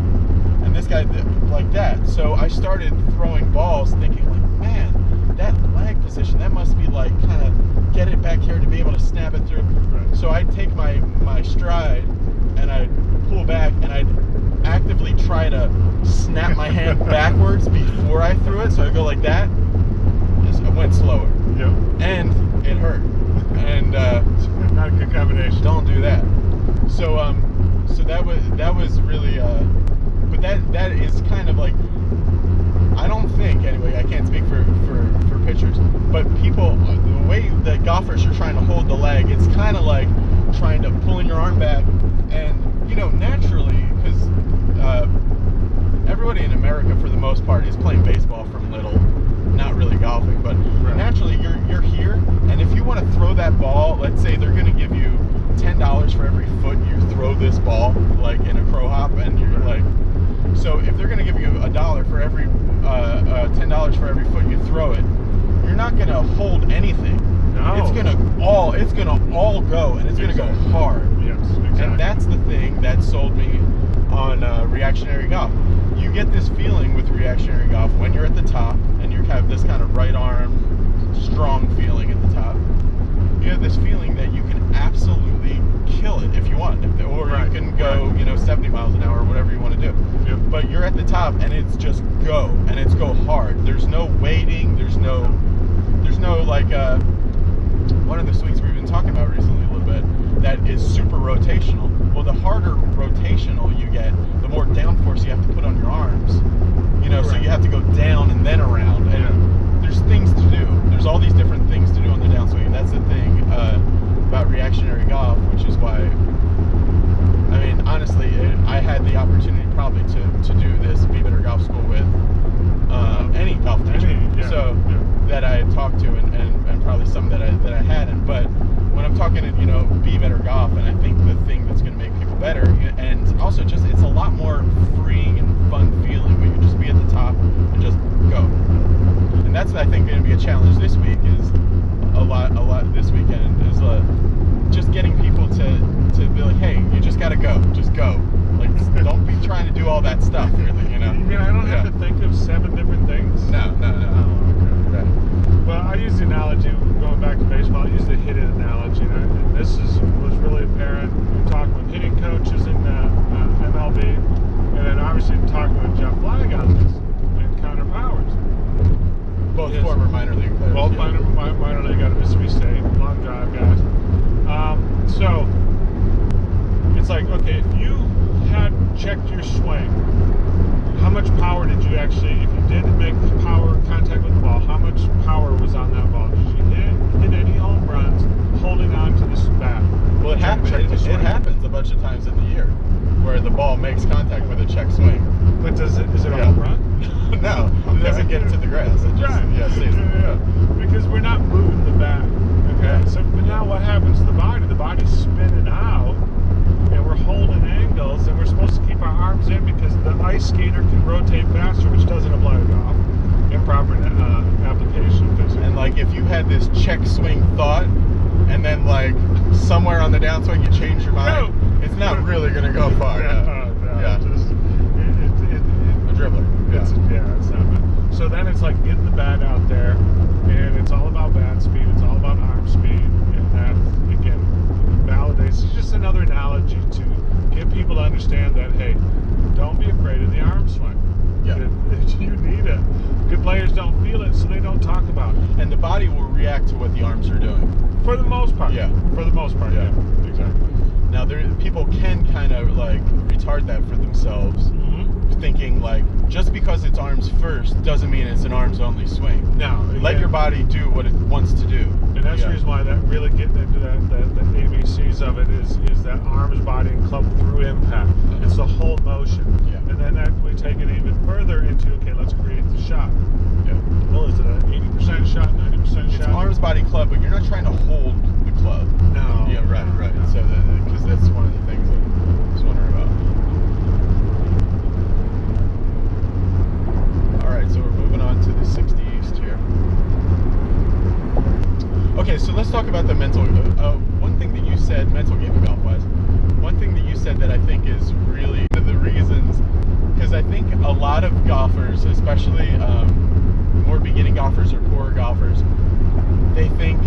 and this guy like that. So I started throwing balls, thinking like, man, that lag position, that must be like kind of get it back here to be able to snap it through. Right. So I'd take my stride and I'd pull back and I'd actively try to snap my hand backwards before I threw it. So I go like that. Just I went slower. Yep. And it hurt. And not a good combination. don't do that. So so that was really but that is kind of like, I don't think, anyway, I can't speak for pitchers, but people, the way that golfers are trying to hold the leg, it's kind of like trying to pulling your arm back, and naturally, because everybody in America for the most part is playing baseball from little, not really golfing, but right. Naturally you're here, and if you want to throw that ball, let's say they're going to give you $10 for every foot you throw this ball, like in a crow hop, and you're like, so if they're going to give you $1 for every $10 for every foot you throw it, you're not going to hold anything. No. It's gonna all go, and it's gonna go hard. Yes, exactly. And that's the thing that sold me on reactionary golf. You get this feeling with reactionary golf when you're at the top, and you have this kind of right arm strong feeling at the top. You have this feeling that you can absolutely kill it if you want, or right. you can go 70 miles an hour, or whatever you want to do. Yep. But you're at the top, and it's just go, and it's go hard. There's no waiting. There's no like one of the swings we've been talking about recently a little bit that is super rotational. Well, the harder rotational you get, the more downforce you have to put on your arms. So you have to go down and then around. And there's things to do. There's all these different things to do on the downswing. And that's the thing about reactionary golf, which is why, I mean, honestly, I had the opportunity probably to do this Be Better Golf School with any golf teacher. That I had talked to, and probably some that I hadn't. But when I'm talking to Be Better Golf, and I think the thing that's going to make people better, and also just it's a lot more freeing and fun feeling when you just be at the top and just go. And that's I think going to be a challenge this week, is a lot this weekend is just getting people to be like, hey, you just got to go, just go. Like, don't be trying to do all that stuff, really. I don't have to think of 7 different things. No. Right. Well, I use the analogy, going back to baseball, I use the hit it analogy, and this was really apparent. We're talking with hitting coaches in MLB, and then obviously talking with Jeff Flagg on this, and Connor Powers. Both former minor league players. Both minor league out of Mississippi State, long drive guys. So, it's like, okay, if you had checked your swing, how much power did you actually, if you did make power contact with the ball, how much power was on that ball? Did you hit any home runs holding on to this bat? Well, it happens. It happens a bunch of times in the year where the ball makes contact with a check swing. But is it a home run? No, it doesn't get to the grass. It just stays there. Because we're not moving the bat. Okay. So, but now what happens to the body? The body's spinning out, and we're holding angles, and we're supposed to keep our arms in because the ice skater can rotate faster, which doesn't apply to golf. Improper application of physics. And like if you had this check swing thought, and then like somewhere on the downswing you change your mind, it's not really going to go far. Just, a dribbler. It's not bad. So then it's like getting the bat out there, and it's all about bat speed, it's all about arm speed, and that, again, validates. It's just another analogy to get people to understand that, hey, don't be afraid of the arm swing. You need it. Good players don't feel it, so they don't talk about it. And the body will react to what the arms are doing. For the most part. For the most part, exactly. Now, people can kind of like retard that for themselves, thinking like just because it's arms first doesn't mean it's an arms only swing. No. Let your body do what it wants to do. And that's the reason why that really getting into the ABCs of it is that arms, body, and club through impact. It's the whole motion. And then that we take it even further into, okay, let's create the shot. Well, is it an 80% shot, 90% shot? It's arms, body, club, but you're not trying to hold the club. No. Yeah, right. No. So because that's one of the things I was wondering about. All right, so we're moving on to the 60 East here. Okay, so So let's talk about the mental. One thing that you said, mental game of golf wise. One thing that you said that I think is really one of the reasons, because I think a lot of golfers, especially more beginning golfers or poorer golfers, they think,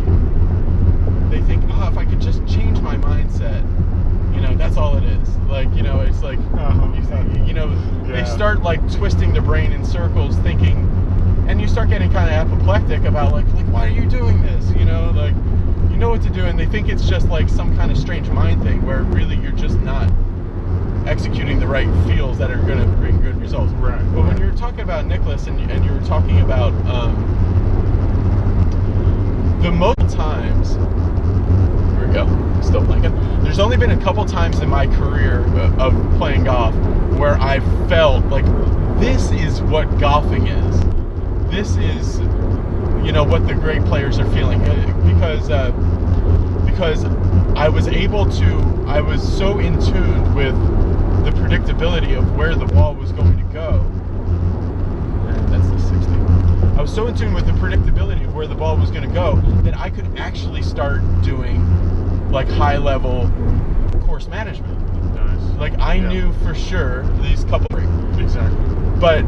oh, if I could just change my mindset, that's all it is. Like, it's like, they start like twisting their brain in circles, thinking, and you start getting kind of apoplectic about like, why are you doing this? Like, you know what to do, and they think it's just like some kind of strange mind thing, where really you're just not executing the right feels that are going to bring good results. Right. But when you're talking about Nicholas and you were talking about the most times, here we go, still blinking. There's only been a couple times in my career of playing golf where I felt like this is what golfing is. This is, what the great players are feeling, because I was so in tune with the predictability of where the ball was going to go. That's the 60. I was so in tune with the predictability of where the ball was going to go that I could actually start doing like high level course management. Nice. Like I knew for sure these couple. Exactly. But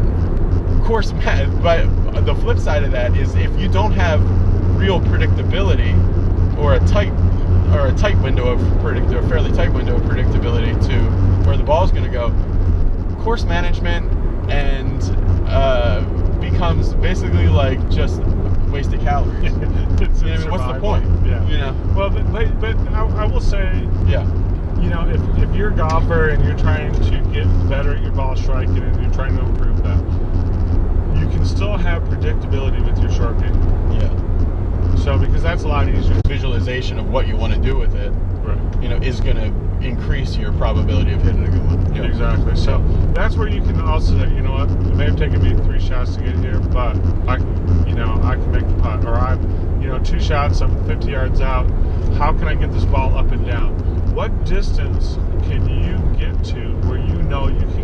but the flip side of that is if you don't have real predictability or a tight window of a fairly tight window of predictability to where the ball's going to go, course management and becomes basically like just wasted calories. What's the point? Yeah. Well, but I will say, yeah. If you're a golfer and you're trying to get better at your ball striking and you're trying to improve that, you can still have predictability with your short game. Yeah. So because that's a lot easier. Visualization of what you want to do with it, right, is going to increase your probability of hitting a good one. Yeah. Exactly. So that's where you can also say, what, it may have taken me 3 shots to get here, but I can make the putt. Or 2 shots, I'm 50 yards out. How can I get this ball up and down? What distance can you get to where you can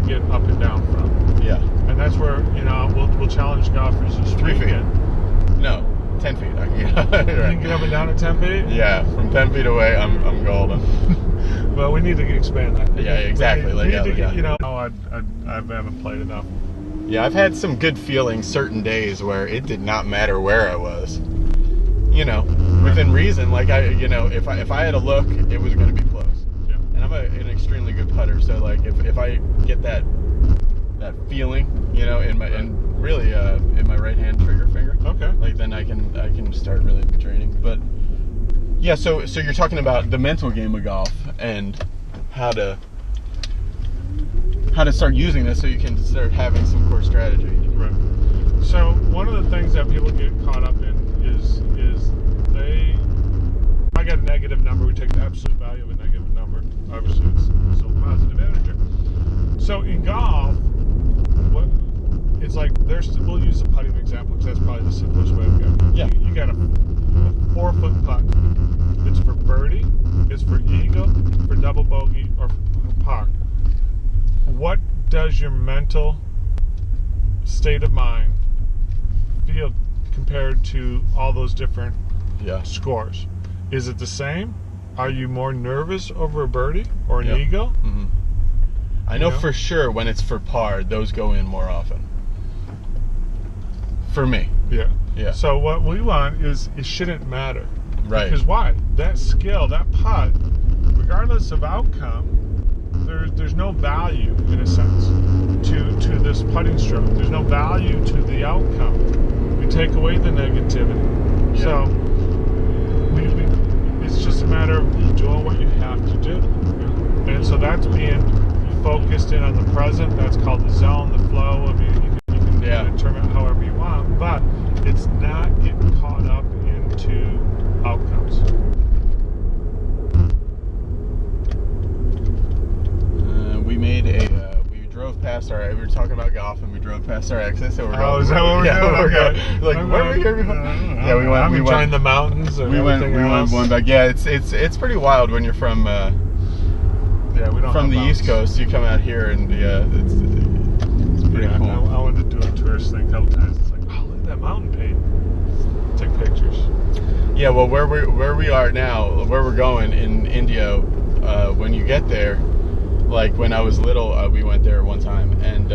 get up and down from? Yeah. And that's where, we'll challenge golfers this 3 feet. weekend. No, 10 feet. I can You can get up and down at 10 feet? Yeah, from 10 feet away, I'm golden. Well, we need to expand that. Yeah, exactly. I haven't played enough. Yeah, I've had some good feelings certain days where it did not matter where I was. Within reason. Like if I had a look, it was going to be close. Yeah. And I'm an extremely good putter, so like if I get that feeling, in my in my right hand trigger finger, okay, like then I can start really training. But yeah, so you're talking about the mental game of golf and how to start using this so you can start having some core strategy. Right. So one of the things that people get caught up in is I got a negative number. We take the absolute value of a negative number. Obviously, it's still a positive integer. So in golf, it's like we'll use the putting example because that's probably the simplest way of going. Yeah. You got a 4-foot putt. It's for birdie, it's for eagle, for double bogey, or for par. What does your mental state of mind feel compared to all those different scores? Is it the same? Are you more nervous over a birdie or an eagle? Mm-hmm. I know for sure when it's for par, those go in more often. For me. Yeah. So what we want is it shouldn't matter. Right. Because why? That skill, that putt, regardless of outcome, there's no value in a sense to this putting stroke. There's no value to the outcome. We take away the negativity. Yeah. So it's just a matter of doing what you have to do. And so that's being focused in on the present. That's called the zone, the flow. I mean, you can determine it however you want, but it's not getting caught up into outcomes. We drove past we were talking about golf and we drove past our exit, so we're going. Oh, is that what we're doing? Okay. Like, where were we here before? Yeah, we went. I'm enjoying the mountains and everything else. We went back. Yeah, it's pretty wild when you're from we don't from the mountains. East Coast. You come out here and it's pretty cool. I wanted to do a tourist thing a couple times. It's like, oh, look at that mountain page. Take pictures. Yeah, well, where we are now, where we're going in Indio, when you get there, like when I was little, we went there one time, and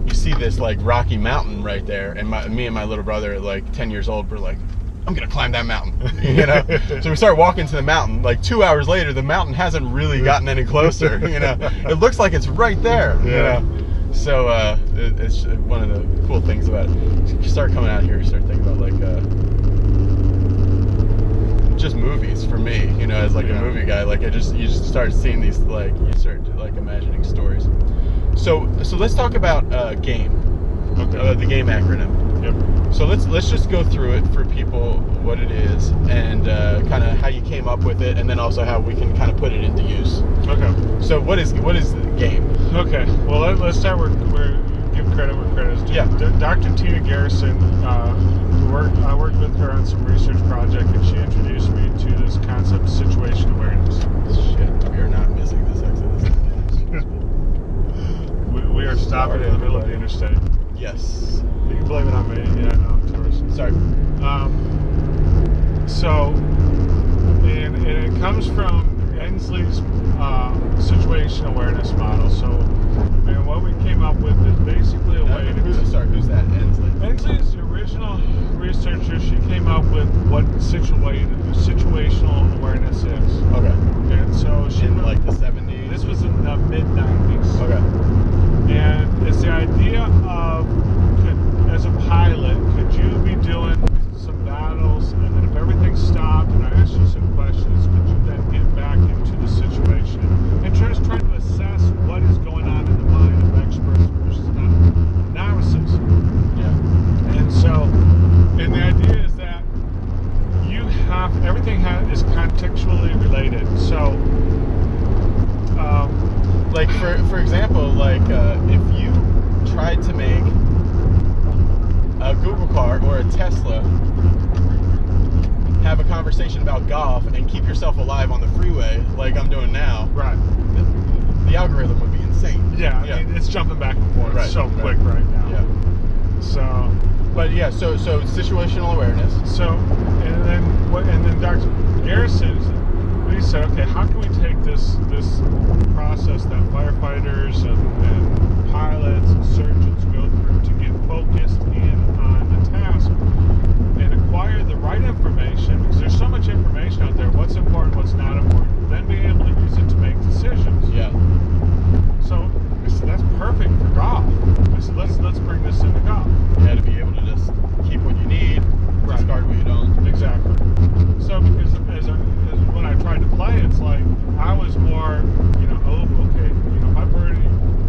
you see this like rocky mountain right there, and me and my little brother, like 10 years old, were like, I'm gonna climb that mountain, you know. So we start walking to the mountain. Like 2 hours later, the mountain hasn't really gotten any closer. You know, it looks like it's right there. Yeah. You know, so it's one of the cool things about it. You start coming out here, you start thinking about like just movies for me. You know, as like a movie guy, like you just start seeing these, like you start like imagining stories. So let's talk about game. Okay. The game acronym. Yep. So let's just go through it for people, what it is, and kind of how you came up with it, and then also how we can kind of put it into use. Okay. So what is the game? Okay. Well, let's start with give credit where credit is due. Yeah. Dr. Tina Garrison, I worked with her on some research project, and she introduced me to this concept, situation awareness. Shit, we are not missing this exit. We are stopping in the middle of the interstate. Yes. You can blame it on me. Yeah, no, I'm tourist. Sorry. And it comes from Ensley's situation awareness model. So, and what we came up with is basically a way to... Who's that? Ensley? Ensley's the original researcher. She came up with what situational awareness is. Okay. And so she... In like the 70s? This was in the mid-90s. Okay. And it's the idea of, as a pilot, could you be doing some battles, and then if everything stopped and I asked you some questions, could you then get back into the situation? And just trying to assess what is going on in the mind of experts versus novices. Yeah. And so, and the idea is that everything is contextually related. So, like for example, like if you tried to make a Google car or a Tesla have a conversation about golf and keep yourself alive on the freeway like I'm doing now, right, the algorithm would be insane. Yeah, I mean, it's jumping back and forth quick right now. Yeah. So, but yeah, so situational awareness. So, and then Dr. Garrison, we said, okay, how can we take this process that firefighters and pilots and surgeons go through to get focused in on the task and acquire the right information, because there's so much information out there, what's important, what's not important, then being able to use it to make decisions. Yeah. So that's perfect for golf. Let's bring this into golf. Yeah, to be able to just keep what you need, discard what you don't. Exactly. So because as when I tried to play, it's like I was more, okay, if I birdie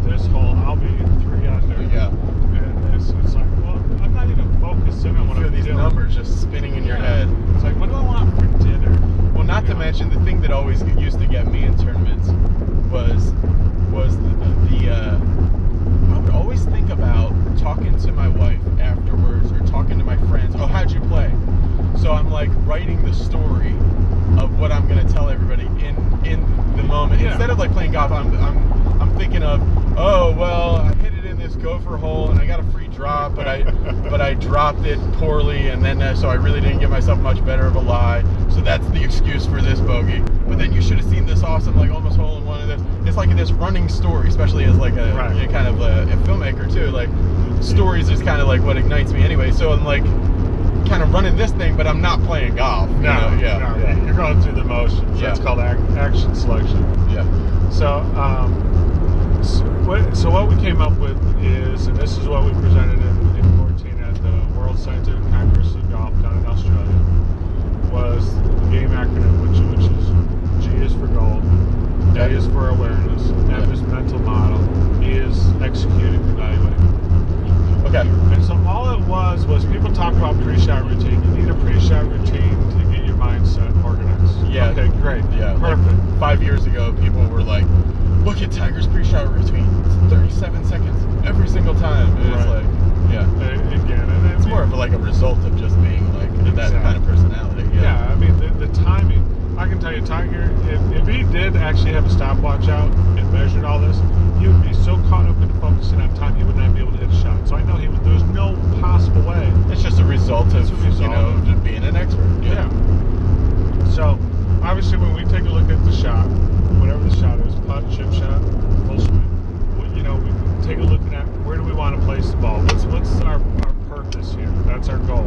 this hole, I'll be 3 under. Yeah. And it's like, well, I'm not even focusing on what I'm doing. These numbers just spinning in your head. It's like, what do I want for dinner? Well, not to mention the thing that always used to get me in tournaments was I would always think about talking to my wife afterwards or talking to my friends. Oh, how'd you play? So I'm like writing the story of what I'm gonna tell everybody in the moment. Yeah. Instead of like playing golf, I'm thinking of, oh well, I hit it in this gopher hole and I got a free drop, but I dropped it poorly, and then so I really didn't give myself much better of a lie. So that's the excuse for this bogey. But then you should have seen this awesome like almost hole in one of this. It's like this running story, especially as like a kind of a filmmaker too. Like stories is kind of like what ignites me anyway. So I'm like kind of running this thing, but I'm not playing golf. No, you're going through the motions. Yeah. That's called action selection. Yeah. So, so what we came up with is, and this is what we presented in 14 at the World Scientific Congress of Golf down in Australia, was the GAME acronym, which is G is for goal, A is for awareness, M is mental model, E is executing, evaluating. Okay. And so all it was people talk about pre-shot routine. You need a pre-shot routine to get your mindset organized. Yeah. Okay, great. Yeah. Perfect. Like 5 years ago, people were like, look at Tiger's pre-shot routine. It's 37 seconds every single time. And it's like, yeah. Again, and it's more of like a result of just being like that kind of personality. Yeah, I mean, the timing. I I can tell you, Tiger, if he did actually have a stopwatch out and measured all this, he would be so caught up in focusing on time, he would not be able to hit a shot. So I know there's no possible way. It's just a result of just being an expert. Yeah. So obviously, when we take a look at the shot, whatever the shot is, putt, chip shot, full swing, we take a look at where do we want to place the ball? What's our purpose here? That's our goal.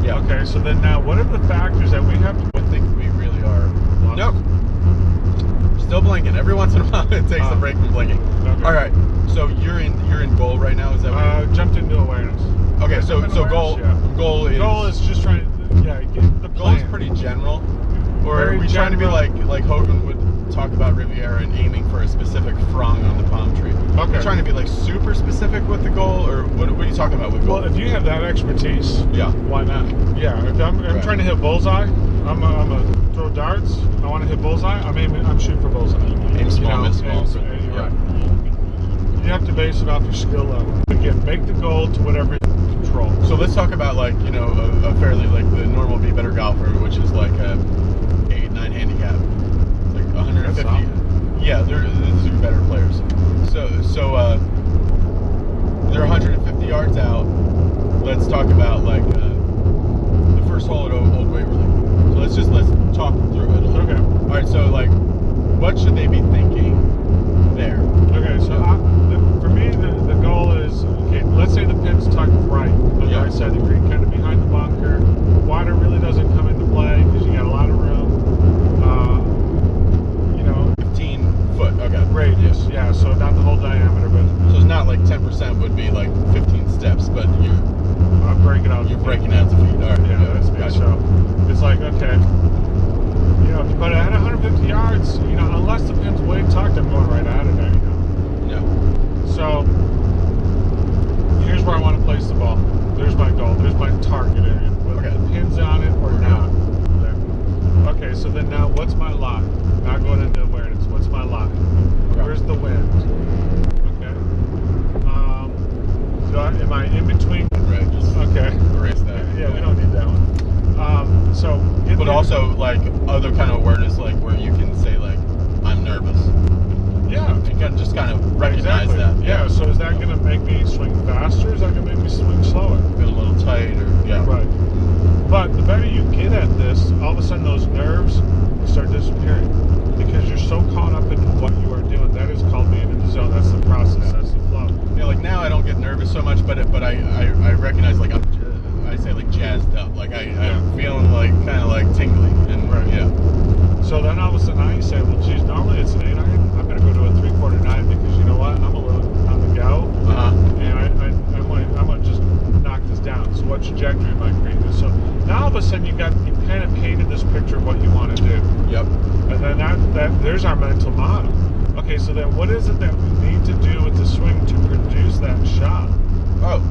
Yeah. Okay. So then now, what are the factors that we have to? I think we really are. Lost? Nope. Still blinking. Every once in a while, it takes a break from blinking. Okay. All right. So you're in goal right now. Is that what? Jumped into awareness. Okay. So goal is just trying to get the goal plan. is pretty general. Or Very are we trying to be general. like Hogan would talk about Riviera and aiming for a specific frond on the palm tree? Okay. Are you trying to be like super specific with the goal, or what are you talking about with goal? Well, if you have that expertise, yeah, why not? Yeah, if I'm Right. trying to hit bullseye, I'm a throw darts. I want to hit bullseye. I'm shooting for bullseye. Aim small, miss small. You're right. You have to base it off your skill level. Again, make the goal to whatever you can control. So let's talk about a fairly the normal be better golfer, which is like a 8-9 handicap, like 150. Yeah, these are better players. So they're 150 yards out. Let's talk about the first hole at Old Waverly. So let's talk through it. Okay. All right. So what should they be thinking there? Okay. So for me, the goal is let's say the pin's tucked right on the right side of the green, kind of behind the bunker. Water really doesn't come into play because you got a lot of room. 15 foot. Okay. Radius. Yeah. So not the whole diameter, but so it's not like 10% would be like 15 steps, but I'm breaking out. You're breaking out the feet. All right. Yeah, that's me. Gotcha. So it's like but at 150 yards, unless the pin's way tucked, I'm going right out of there. Yeah. So here's where I want to place the ball. There's my goal. There's my target area. Whether the pin's on it or not. There. Okay, so then now what's my lot? Now going into awareness. What's my lot? Okay. Where's the wind? Okay. Am I in between? Right. Just erase that. Yeah, we don't need that one. But also other kind of awareness, where you can say I'm nervous. Yeah. You can just kind of recognize that. Yeah. So is that going to make me swing faster? Or is that going to make me swing slower? Feel a little tight, or Right. But the better you get at this, all of a sudden those nerves start disappearing because you're so caught up in what you are doing. That is called being in the zone. That's the process. That's the flow. Now I don't get nervous so much, but I recognize I say jazzed up, I'm feeling kind of tingly, and So then all of a sudden now you say, well, geez, normally it's an 8 iron. I'm going to go to a 3/4 9 because you know what? I'm a little on the go, and I'm going to just knock this down. So what trajectory am I creating? So now all of a sudden you kind of painted this picture of what you want to do. Yep. And then that there's our mental model. Okay, so then what is it that we need to do with the swing to produce that shot? Oh.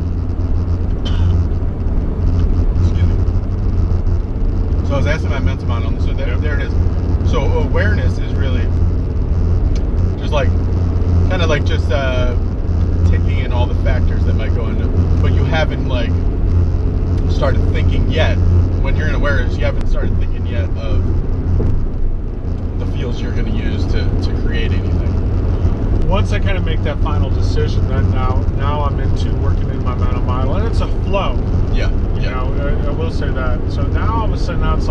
Excuse me. So I was asking my mental model, so there it is. So awareness is really just just taking in all the factors that might go into, but you haven't started thinking yet. When you're in awareness, you haven't started thinking yet of the feels you're going to use to create anything. Once I kind of make that final decision, then now I'm into working in my mental model, and it's a flow. Yeah. I will say that. So now all of a sudden, now it's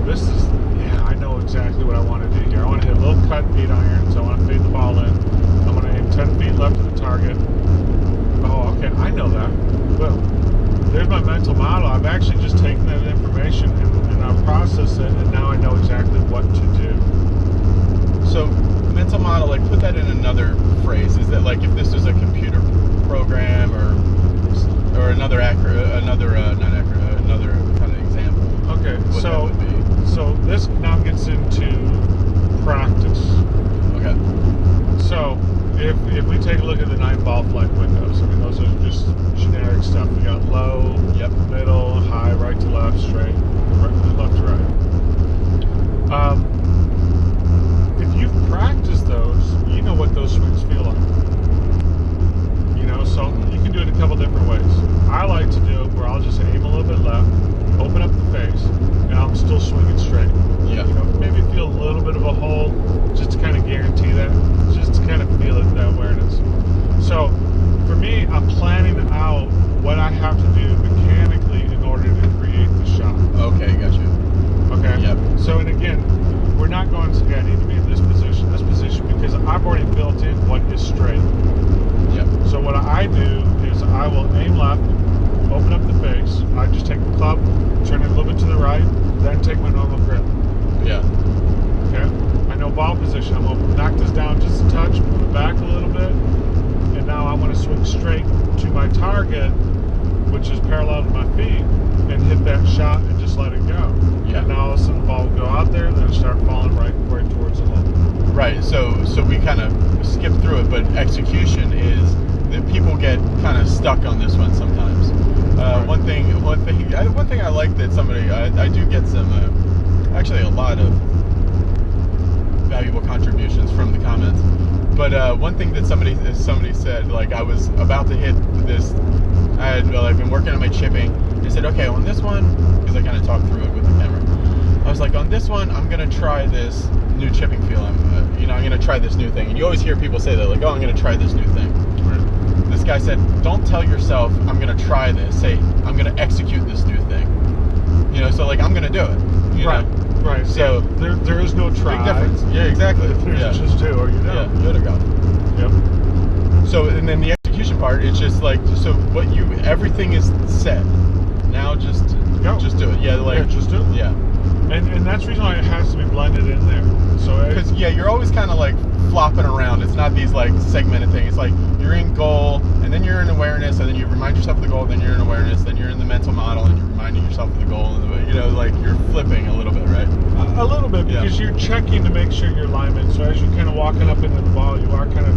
this is, I know exactly what I want to do here. I want to hit a little cut 8 irons. I want to fade the ball in. I'm going to aim 10 feet left of the target. Oh, okay, I know that. Well, there's my mental model. I've actually just taken that information and I've processed it, and now I know exactly what to do. So, mental model, put that in another phrase. Is that if this was a computer program or another another kind of example? Okay, what that would be. So this now gets into practice. Okay. So if we take a look at the 9 ball flight windows, those are just generic stuff. We got low, middle, high, right to left, straight, left to right. If you've practiced those, you know what those swings feel like. So you can do it a couple different ways. I like to do it where I'll just aim a little bit left, open up the face, and I'll shot and just let it go. Yeah. And now all of a sudden the ball will go out there and then start falling right towards the hole. Right. So we kind of skip through it, but execution is that people get kind of stuck on this one sometimes. Right. One thing I like that somebody I do get some actually a lot of valuable contributions from the comments. But one thing that somebody said, like I was about to hit this, I've been working on my chipping. They said, okay, on this one, because I kind of talked through it with the camera. I was like, on this one, I'm gonna try this new chipping feel. I'm gonna try this new thing. And you always hear people say that, like, oh, I'm gonna try this new thing. Right. This guy said, don't tell yourself I'm gonna try this. Say, I'm gonna execute this new thing. So like I'm gonna do it. Right. know? Right. So there is no try. big difference. Yeah, exactly. There's just do or you don't. Yeah, Yoda golf. Yep. So and then the execution part, it's just like everything is set. Now just do it. Yeah, just do it. Yeah. And that's the reason why it has to be blended in there. So Because you're always kind of like flopping around. It's not these like segmented things. It's like you're in goal, and then you're in awareness, and then you remind yourself of the goal. Then you're in awareness. Then you're in the mental model, and you're reminding yourself of the goal. And like you're flipping a little bit, right? A little bit, because you're checking to make sure your alignment. So as you're kind of walking up into the ball, you are kind of,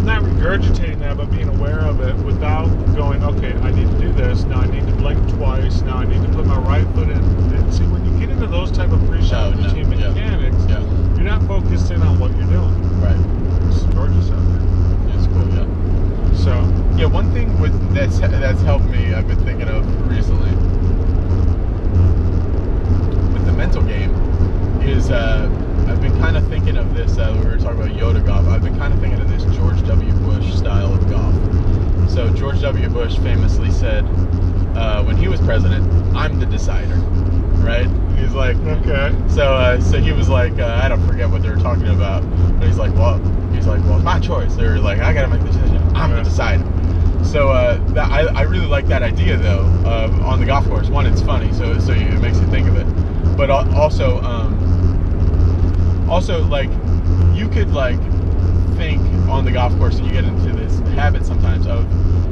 not regurgitating that, but being aware of it without going, okay, I need to do this. Now I need to blink twice. Now I need to put my right foot in. And see, when you get into those type of pre-shot routine mechanics, you're not focused in on what you're doing. Right. It's gorgeous out there. It's cool, yeah. So one thing that's helped me, I've been thinking of recently with the mental game is I've been kind of thinking of this. We were talking about Yoda golf. I've been kind of thinking of this George W. Bush style of golf. So George W. Bush famously said when he was president, "I'm the decider." Right? He's like, okay. So he was like, I don't forget what they were talking about, but he's like, well, it's my choice. They're like, I gotta make the decision. I'm the decider. So I really like that idea though on the golf course. One, it's funny, so it makes you think of it, but also like you could like think on the golf course, and you get into this habit sometimes of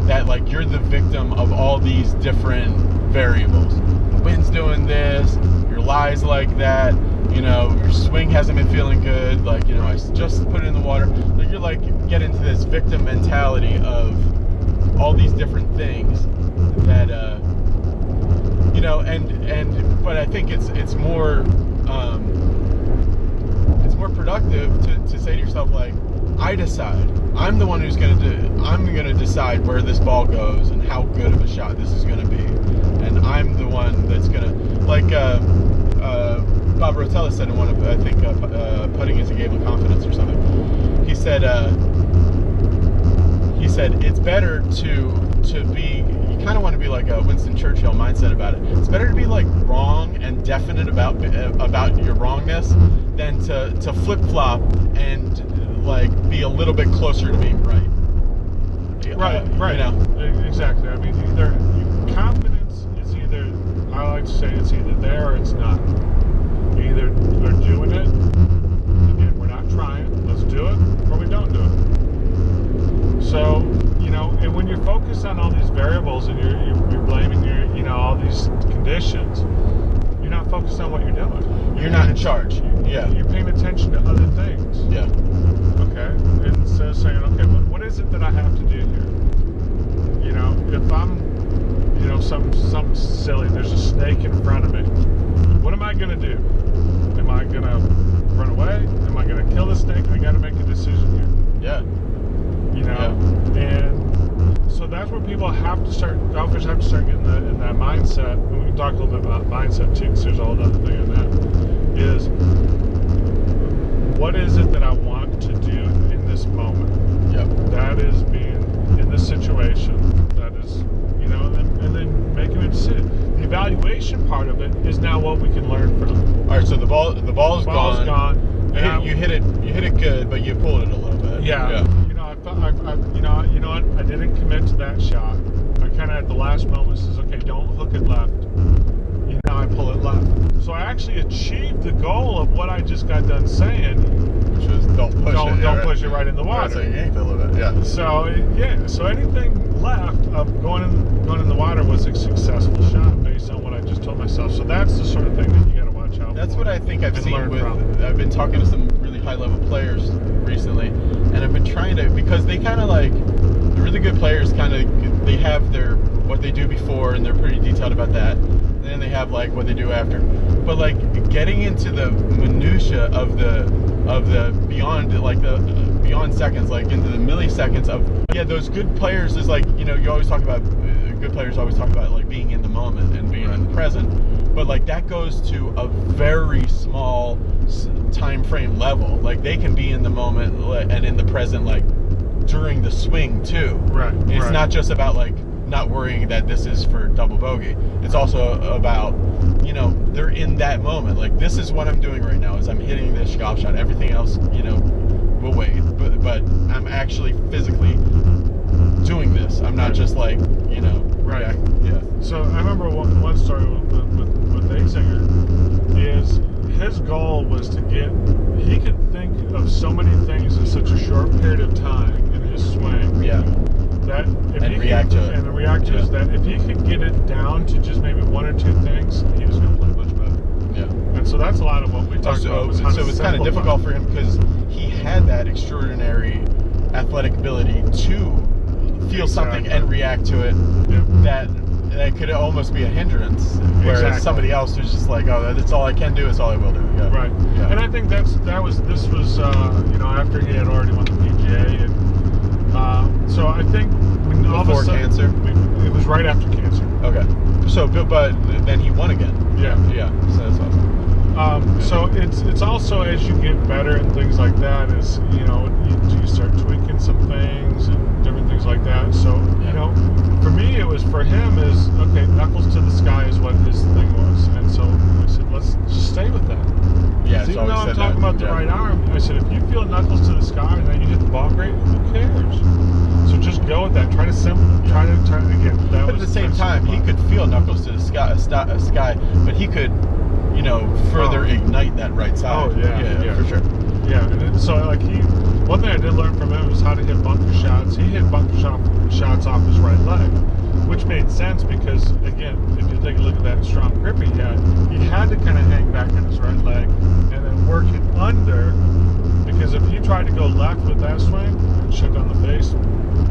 that, like you're the victim of all these different variables. The wind's doing this, your lie's like that, your swing hasn't been feeling good, like I just put it in the water. Like you're like get into this victim mentality of all these different things that but I think it's more productive to say to yourself, like, I decide. I'm the one who's I'm gonna decide where this ball goes and how good of a shot this is gonna be, and I'm the one that's gonna, like Bob Rotella said in one of, I think putting is a game of confidence or something. He said it's better to be, you kind of want to be like a Winston Churchill mindset about it. It's better to be like wrong and definite about your wrongness than to flip-flop and like be a little bit closer to being right. Right. Exactly. I mean, confidence is either, I like to say it's either there or it's not. You either are doing it, again, we're not trying, let's do it, or we don't do it. So, and when you're focused on all these variables and you're blaming all these conditions, you're not focused on what you're doing. You're not in charge. Yeah. You're paying attention to other things. Yeah. Okay? And instead of saying, okay, what is it that I have to do here? If I'm, something silly, there's a snake in front of me, what am I going to do? Am I going to run away? Am I going to kill the snake? I got to make a decision here. Yeah. And so that's where people have to start, golfers have to start getting in that mindset, and we can talk a little bit about mindset too, because there's a whole other thing in that, is what is it that I want to do in this moment? Yep. That is being in this situation, that is, and then making a decision. The evaluation part of it is now what we can learn from. All right, so the ball's gone. You hit it good, but you pulled it a little bit. Yeah. I didn't commit to that shot. I kind of at the last moment says, okay, don't hook it left. I pull it left. So I actually achieved the goal of what I just got done saying, which was don't push it right in the water. So you yanked a little bit. Yeah. So so anything left of going in going in the water was a successful shot based on what I just told myself. So that's the sort of thing that you got to watch out That's for. what I think I've and seen learn with. from. I've been talking to some really high-level players recently, and I've been trying to, because they kind of like the really good players. They have their what they do before, and they're pretty detailed about that. And then they have like what they do after. But like getting into the minutia of the beyond, like the beyond seconds, like into the milliseconds of those good players is like, you always talk about good players always talk about like being in the moment and being in the present, but like that goes to a very small time frame level. Like they can be in the moment and in the present like during the swing too. Right. It's not just about like not worrying that this is for double bogey. It's also about, they're in that moment. Like, this is what I'm doing right now, is I'm hitting this golf shot. Everything else, will wait. But I'm actually physically doing this. I'm not just like, Right. Yeah. So I remember one story with Azinger is his goal was to he could think of so many things in such a short period of time in his swing. Yeah. That if And he react could, to it. And the react to it is that if he could get it down to just maybe one or two things, he was going to play much better. Yeah. And so that's a lot of what we talked about. Was how So to it's kind of difficult for him because he had that extraordinary athletic ability to feel something and react to it. Yeah. That could almost be a hindrance, whereas somebody else who's just like, oh, that's all I can do, it's all I will do. Yeah. Right. Yeah. And I think this was after he had already won the PGA, and so I think all of a Before sudden, cancer? It was right after cancer. Okay. So, but then he won again. Yeah. Yeah. So that's awesome. So it's also as you get better and things like that, is you start tweaking some things and different things like that. So for me for him is okay. Knuckles to the sky is what his thing was, and so I said let's just stay with that. Yeah. So even though I'm talking about the right arm, I said if you feel knuckles to the sky and then you hit the ball great, who cares? So just go with that. Try to again. That But at the same time, he could feel knuckles to the sky, but he could, further ignite that right side. Oh yeah, for sure. Yeah, and so like one thing I did learn from him was how to hit bunker shots. He hit bunker shots off his right leg, which made sense because again, if you take a look at that strong grip he had to kind of hang back on his right leg and then work it under, because if he tried to go left with that swing and shut down the face,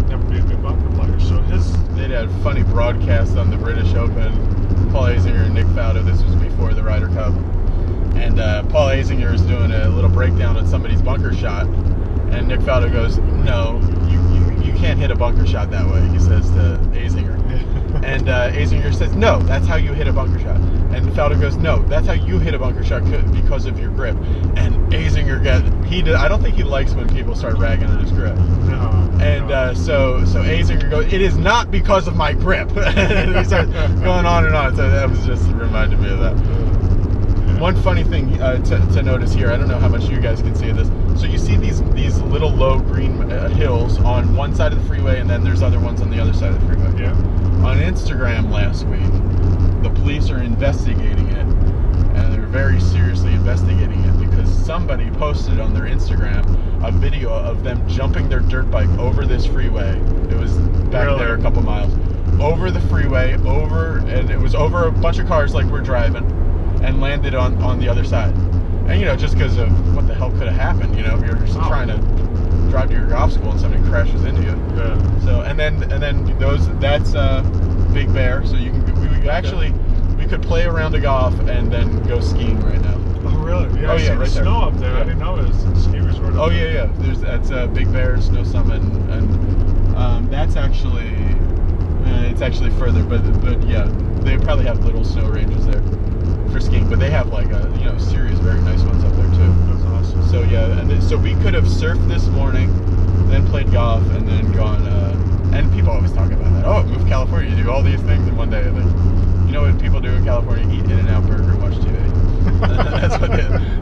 that would be a good bunker player. So they had a funny broadcast on the British Open. Paul Azinger and Nick Faldo. This was before the Ryder Cup, and Paul Azinger is doing a little breakdown on somebody's bunker shot, and Nick Faldo goes, "No, you can't hit a bunker shot that way," he says to Azinger. And Azinger says, "No, that's how you hit a bunker shot." And Faldo goes, "No, that's how you hit a bunker shot because of your grip." And Azinger I don't think he likes when people start ragging on his grip. no. And so Azinger goes, "It is not because of my grip." And he starts going on and on. So that was just reminded me of that. One funny thing to notice here, I don't know how much you guys can see of this. So you see these little low green hills on one side of the freeway, and then there's other ones on the other side of the freeway. Yeah. On Instagram last week, the police are investigating it, and they're very seriously investigating it because somebody posted on their Instagram a video of them jumping their dirt bike over this freeway. It was back there a couple miles. Over the freeway, and it was over a bunch of cars like we're driving, and landed on the other side. And just because of what the hell could have happened, you're just trying to drive to your golf school and somebody crashes into you. Yeah. So and then that's Big Bear. So we could play around a golf and then go skiing right now. Oh really? Yeah. Oh yeah, right there. Snow up there. Yeah. I didn't know it was a ski resort. Oh yeah. That's Big Bear, Snow Summit, and that's actually it's actually further, but yeah, they probably have little snow ranges there for skiing, but they have like serious, very nice ones up there too. That's awesome. So yeah, and so we could have surfed this morning, then played golf, and then gone. And people always talk about that. Oh, move to California, you do all these things in one day. And then, you know what people do in California? Eat In-N-Out Burger and watch TV.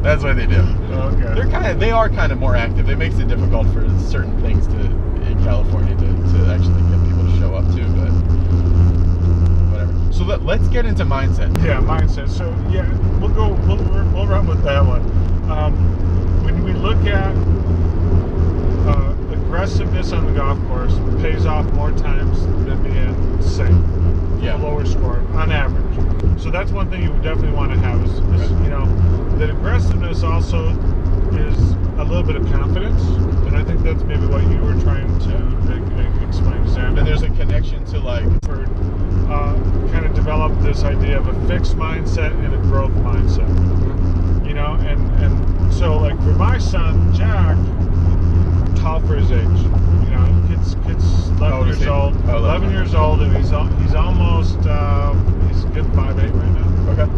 That's what they do. Okay. They are kind of more active. It makes it difficult for certain things in California to actually get people to show up to, but whatever. So let's get into mindset. Yeah, mindset. So yeah, we'll run with that one. When we look at aggressiveness on the golf course, pays off more times than being safe. a lower score on average. So that's one thing you would definitely want to have is you know, that aggressiveness also is a little bit of confidence, and I think that's maybe what you were trying to explain, Sam. And there's a connection to like kind of develop this idea of a fixed mindset and a growth mindset. You know, and so like for my son Jack, tall for his age. You know, kid's 11 years old. 11 years old, and he's almost he's a good 5'8" right now. Okay.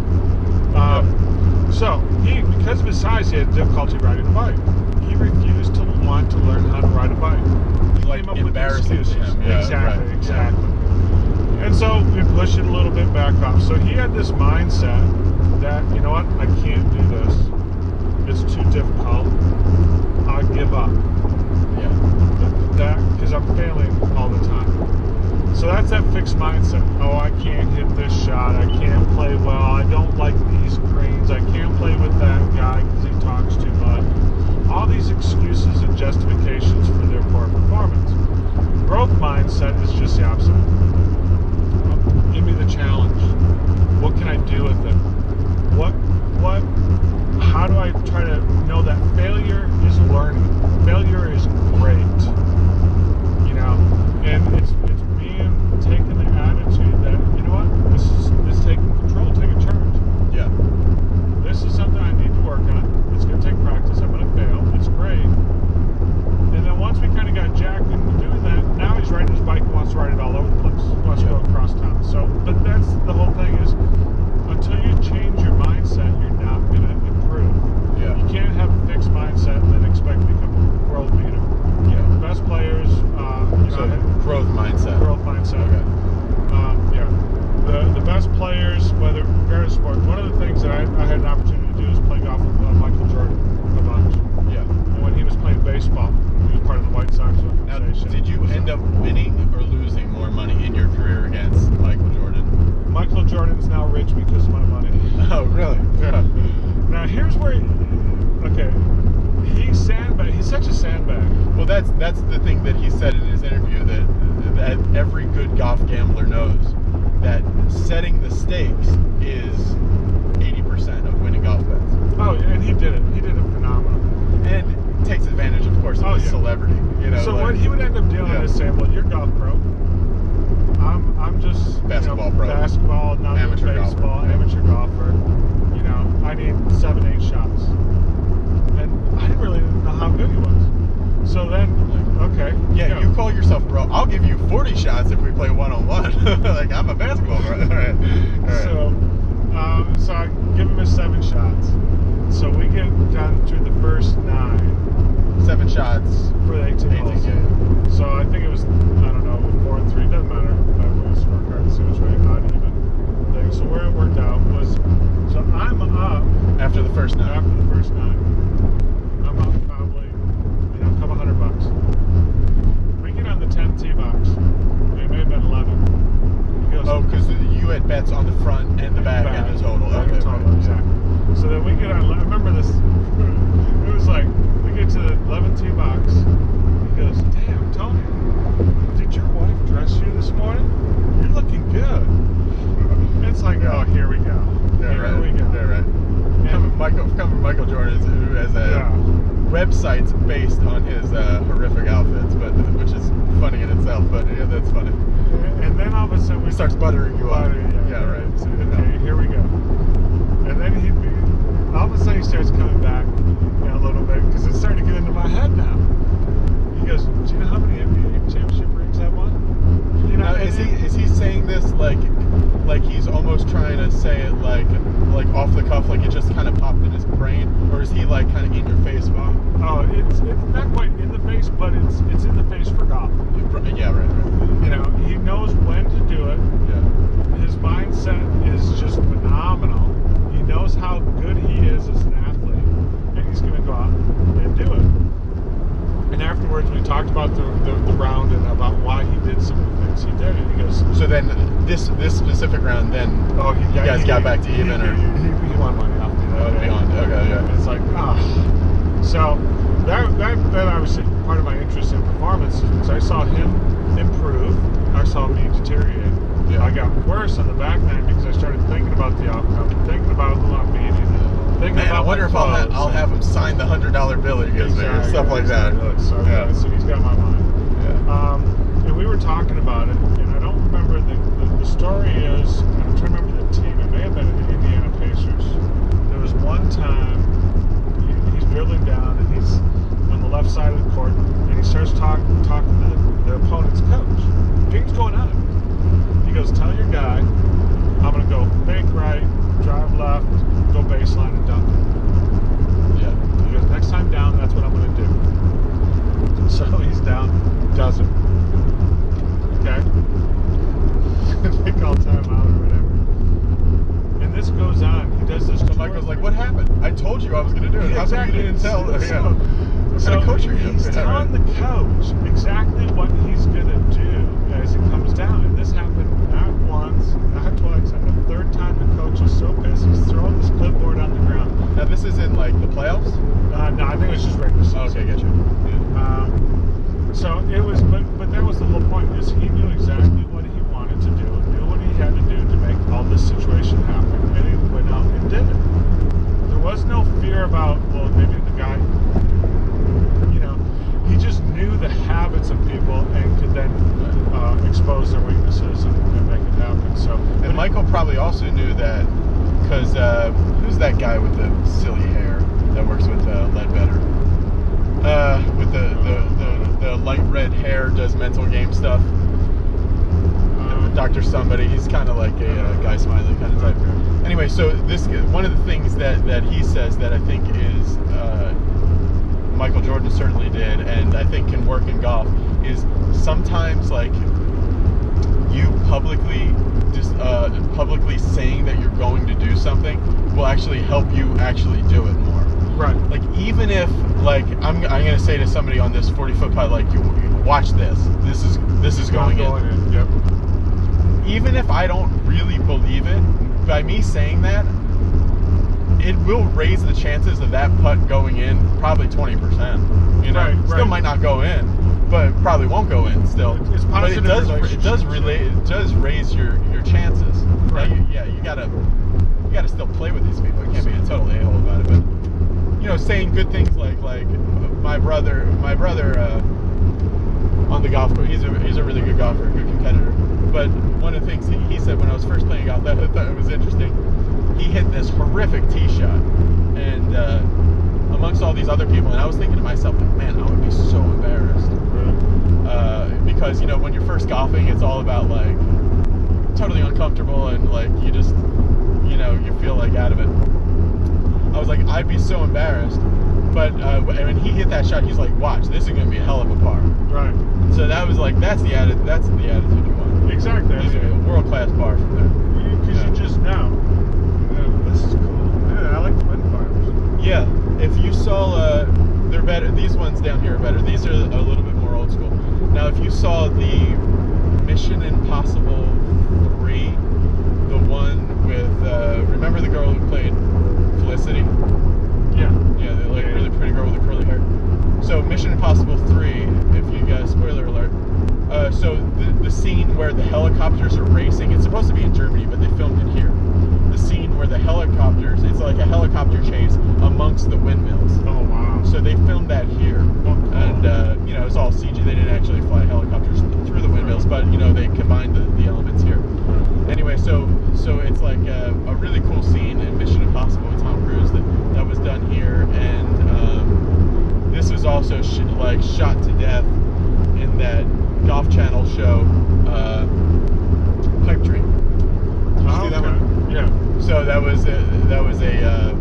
So he, because of his size, he had difficulty riding a bike. He refused to want to learn how to ride a bike. He like came up with embarrassing excuses. to him. Yeah, exactly, right. exactly. And so we pushed it a little bit back off. So he had this mindset that, you know what, I can't do this. It's too difficult. I'll give up. Yeah. Because I'm failing all the time. So that's that fixed mindset. Oh, I can't hit this shot. I can't play well. I don't like these greens. I can't play with that guy because he talks too much. All these excuses and justifications for their poor performance. Growth mindset is just the opposite. Give me the challenge. What can I do with it? How do I try to know that failure is learning? Failure is great. You know, and it's being taking the attitude that, you know what, this is taking control, taking charge. Yeah. This is something I need to work on. It's going to take practice. I'm going to fail. It's great. And then once we kind of got Jack into doing that, now he's riding his bike and wants to ride it all over the place. He wants to go across town. So, but that's the whole thing is, until you change your mindset, you're not going to improve. Yeah. You can't have a fixed mindset and then expect to become a world beater. You know, the best players, growth mindset. Growth mindset. Okay. The best players, whether regardless of sport, one of the things that I had an opportunity to do is play golf with Michael Jordan a bunch. Yeah. And when he was playing baseball, he was part of the White Sox organization. Now, did you end up winning or losing more money in your career against Michael Jordan? Michael Jordan's now rich because of my money. Oh, really? Yeah. Now here's where, he's such a sandbag. Well, that's the thing that he said in his interview, that every good golf gambler knows that setting the stakes is 80% of winning golf bets. Oh, and he did it. He did it phenomenal. And takes advantage, of course, of his celebrity. You know, so what he would end up doing is saying, "Well, you're golf pro. I'm just basketball pro. Basketball, not amateur baseball, golfer. Amateur golfer. You know, I need 7-8 shots." And I didn't really know how good he was. So then, okay. Yeah, you call yourself pro. I'll give you 40 shots if we play one-on-one. Like, I'm a basketball pro. All right. So I give him his 7 shots. So we get down to the first 9. 7 shots for the 18 holes. Yeah. So I think it was, I don't know, 4 and 3, doesn't matter. I was scorecard to see which way, odd, even thing. So where it worked out was, so I'm up after the first 9. After the first 9, I'm up probably, a couple $100. We get on the 10th tee box. It may have been 11. He goes, oh, because you had bets on the front and the back and the total. Okay, total, exactly. So then we get on. I remember this. It was like we get to the 11th tee box. He goes, "Damn, Tony, did your wife dress you this morning? You're looking good." It's like, oh, here we go. Here we go. Yeah, right. Come from Michael Jordan, who has websites based on his horrific outfits, but which is funny in itself. But yeah, that's funny. And then all of a sudden, he starts buttering you up. Yeah, right. So, okay, here we go. And then all of a sudden he starts coming back a little bit because it's starting to get into my head now. He goes, "Do you know how many NBA championship rings I won?" You know, now, is he saying this like he's almost trying to say it like off the cuff, like it just kind of popped in his brain, or is he like kind of in your face about it? Oh, it's not quite in the face, but it's in the face for golf. Yeah, right. You know, he knows when to do it. Yeah. His mindset is just phenomenal. He knows how good he is as an athlete, and he's going to go out and do it. And afterwards, we talked about the round and about why he did some of the things he did. And he goes, so then this specific round, then you guys got back to even, or he won money off me. Oh, beyond. Okay, yeah. And it's like, so that obviously part of my interest in performance is because I saw him improve, I saw me deteriorate. Yeah. I got worse on the back nine because I started thinking about the outcome, thinking about who I'm meeting, thinking Man, I about wonder if I'll have him sign the $100 bill he gives me, or stuff like that. So, Yeah. so he's got my mind. Yeah. And we were talking about it, and I don't remember the story is, I'm trying to remember the team. It may have been the Indiana Pacers. There was one time he's dribbling down, and he's on the left side of the court, and he starts talking to the opponent's coach. Game's going on. He goes, tell your guy, I'm going to go fake right, drive left, go baseline and dunk it. Yeah. He goes, next time down, that's what I'm going to do. So he's down, does it. Okay? They call timeout or whatever. And this goes on. He does this. So Michael's like, what happened? I told you I was going to do it. How come you didn't tell? What kind of coach are you? He's telling the coach exactly what he's going to do as it comes down. And this happened not once, not twice, and the third time the coach is so pissed, he's throwing this clipboard on the ground. Now, this is in, like, the playoffs? No, I think it was just regular season. Oh, okay, get you. Yeah. So it was, but that was the whole point, is he knew exactly what he wanted to do, knew what he had to do to make all this situation happen, and he went out and did it. There was no fear about, well, maybe the guy, he just knew the habits of people and could then expose their weaknesses and make it happen. So, and Michael probably also knew that, because who's that guy with the silly hair that works with Ledbetter? With the light red hair, does mental game stuff. Dr. Somebody. He's kind of like a Guy Smiley kind of type. Anyway, so this one of the things that he says that I think is Michael Jordan certainly did, and I think can work in golf, is sometimes like you publicly saying that you're going to do something will actually help you actually do it more. Right. Like, even if, like, I'm gonna say to somebody on this 40-foot putt, like, you watch this. This is going in. Yep. Even if I don't really believe it, by me saying that, it will raise the chances of that putt going in probably 20%. You know, Right. Still might not go in, but probably won't go in still. It's positive, but it does raise your chances. Right. Now, you gotta still play with these people. You can't be a total a-hole about it. But saying good things like my brother on the golf course. He's a really good golfer, a good competitor. But one of the things he said when I was first playing golf that I thought it was interesting. He hit this horrific tee shot, and amongst all these other people, and I was thinking to myself, like, man, I would be so embarrassed. Because when you're first golfing, it's all about like totally uncomfortable and like you just you feel like out of it. I was like, I'd be so embarrassed. But when he hit that shot, he's like, watch, this is gonna be a hell of a par. Right. So that was like, that's the attitude you want. Exactly. This is gonna be a world-class par from there. Because you just know. This is cool. Yeah, I like the wind farms. Yeah, if you saw, they're better. These ones down here are better. These are a little bit more old school. Now, if you saw the Mission Impossible 3, the one with, remember the girl who played Felicity? Yeah, the like really pretty girl with the curly hair. So Mission Impossible 3, if you guys, spoiler alert. So the scene where the helicopters are racing, it's supposed to be in Germany, but they filmed it here. The scene where the helicopters, it's like a helicopter chase amongst the windmills. Oh, wow. So they filmed that here. And, it's all CG. They didn't actually fly helicopters through the windmills, but, they combined the elements here. Anyway, so it's like a really cool scene in Mission Impossible with Tom Cruise that was done here. And this was also shot to death in that Golf Channel show, Pipe Dream. Did you see that one? Yeah. So that was a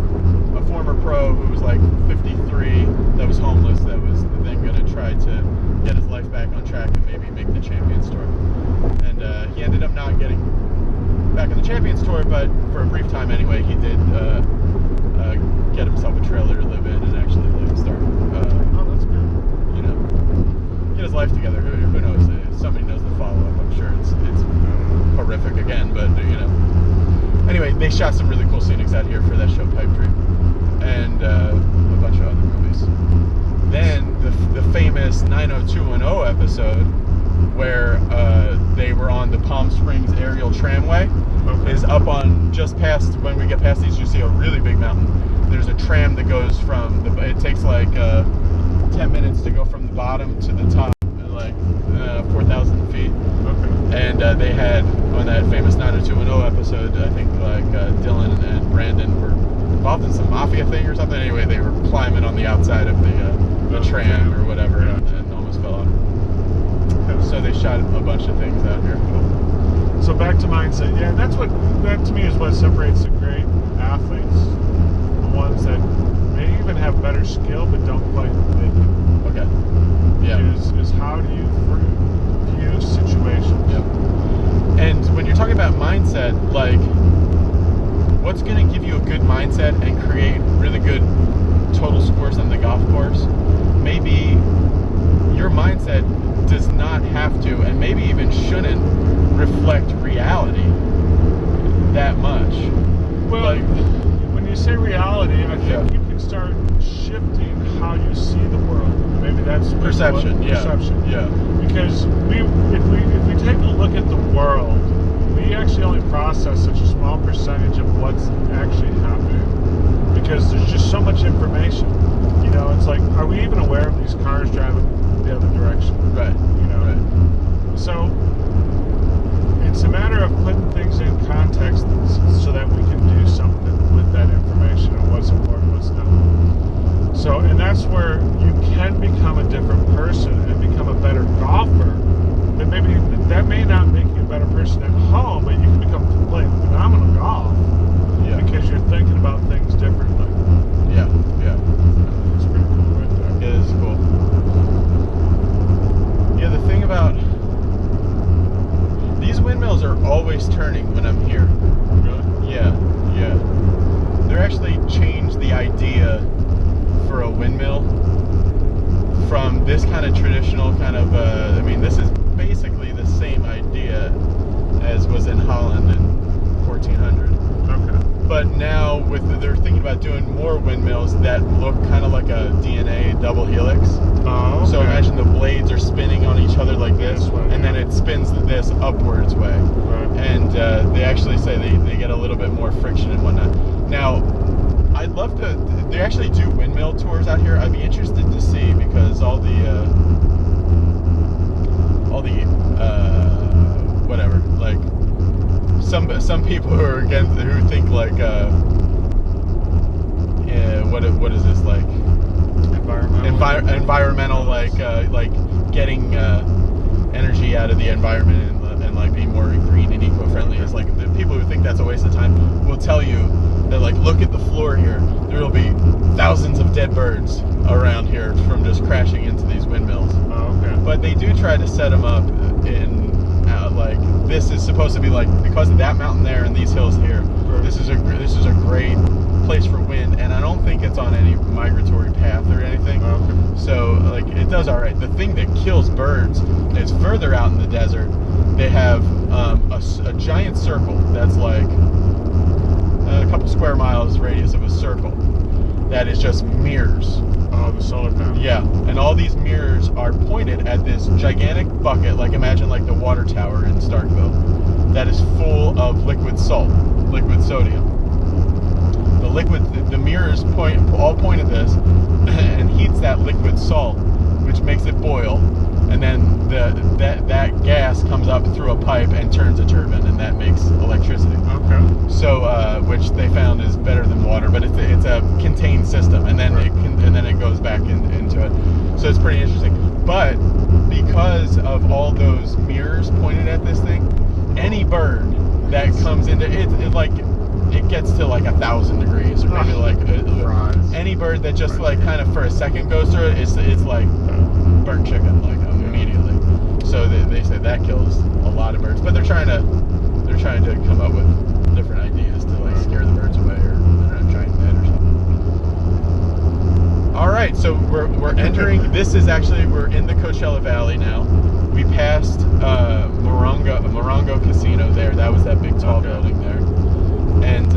former pro who was like 53 that was homeless that was then going to try to get his life back on track and maybe make the Champions Tour. And he ended up not getting back on the Champions Tour, but for a brief time anyway, he did get himself a trailer to live in and actually start. Oh, that's good. Get his life together. Who knows? If somebody knows the follow-up, I'm sure it's horrific again, but Anyway, they shot some really cool scenics out here for that show, Pipe Dream, and a bunch of other movies. Then the famous 90210 episode where they were on the Palm Springs aerial tramway. Okay. Is up on just past, when we get past these, you see a really big mountain. There's a tram that goes from the, it takes like 10 minutes to go from the bottom to the top, like 4,000 feet. Okay. And they had, on that famous 90210 episode, I think like Dylan and Brandon were involved in some mafia thing or something. Anyway, they were climbing on the outside of the tram or whatever, and almost fell off. So they shot a bunch of things out here. So back to mindset. Yeah, that to me is what separates the great athletes, the ones that may even have better skill but don't quite make it. Okay. Yeah. Is how do you view situations? Yep. And when you're talking about mindset, like, what's going to give you a good mindset and create really good total scores on the golf course? Maybe your mindset does not have to, and maybe even shouldn't, reflect reality that much. Well, like, when you say reality, I think you can start shifting how you see the world. Maybe that's perception. Perception. Yeah. Because if we take a look at the world, we actually only process such a small percentage of what's actually happening. Because there's just so much information. You know, it's like, are we even aware of these cars driving the other direction? Right. You know. Right. So it's a matter of putting things in context so that we can do something with that information and what's important, what's not. So, and that's where you can become a different person and become a better golfer. But maybe that may not make you a better person at home, but you can become playing phenomenal golf. Yeah. Because you're thinking about things differently. Yeah. Yeah. It's pretty cool right there. It is cool. Yeah, the thing about these windmills are always turning when I'm here. Really? Yeah, yeah. They're actually changed the idea for a windmill from this kind of traditional kind of, I mean, this is basically the same idea as was in Holland in 1400. Okay. But now they're thinking about doing more windmills that look kind of like a DNA double helix. Oh, okay. So imagine the blades are spinning on each other like this, and then it spins this upwards way. Right. And they actually say they get a little bit more friction and whatnot. Now, I'd love to, they actually do windmill tours out here. I'd be interested to see, because all the whatever, like, some people who are against, who think like, what is this, like, environmental, like getting energy out of the environment and like being more green and eco-friendly. It's like the people who think that's a waste of time will tell you that, like, look at the floor here. There will be thousands of dead birds around here from just crashing into these windmills. Oh, okay. But they do try to set them up in like, this is supposed to be like, because of that mountain there and these hills here. Right. This is a great place for wind, and I don't think it's on any migratory path or anything. Okay. So, like, it does all right. The thing that kills birds is further out in the desert. They have a giant circle that's like a couple square miles radius of a circle that is just mirrors. Oh, the solar panel. Yeah, and all these mirrors are pointed at this gigantic bucket, like imagine like the water tower in Starkville, that is full of liquid salt, liquid sodium. The mirrors all point at this and heats that liquid salt, which makes it boil, and then that gas comes up through a pipe and turns a turbine, and that makes electricity. Okay. So, which they found is better than water, but it's a contained system, and then it goes back into it. So it's pretty interesting. But because of all those mirrors pointed at this thing, any bird that comes into it, it gets to like 1,000 degrees, or maybe like any bird that just like kind of for a second goes through it, it's like burnt chicken, like immediately. So they say that kills a lot of birds, but they're trying to come up with different ideas to like scare the birds away, or they're not trying that or something. All right, so we're entering. This is actually, we're in the Coachella Valley now. We passed Morongo Casino there. That was that big tall building there. And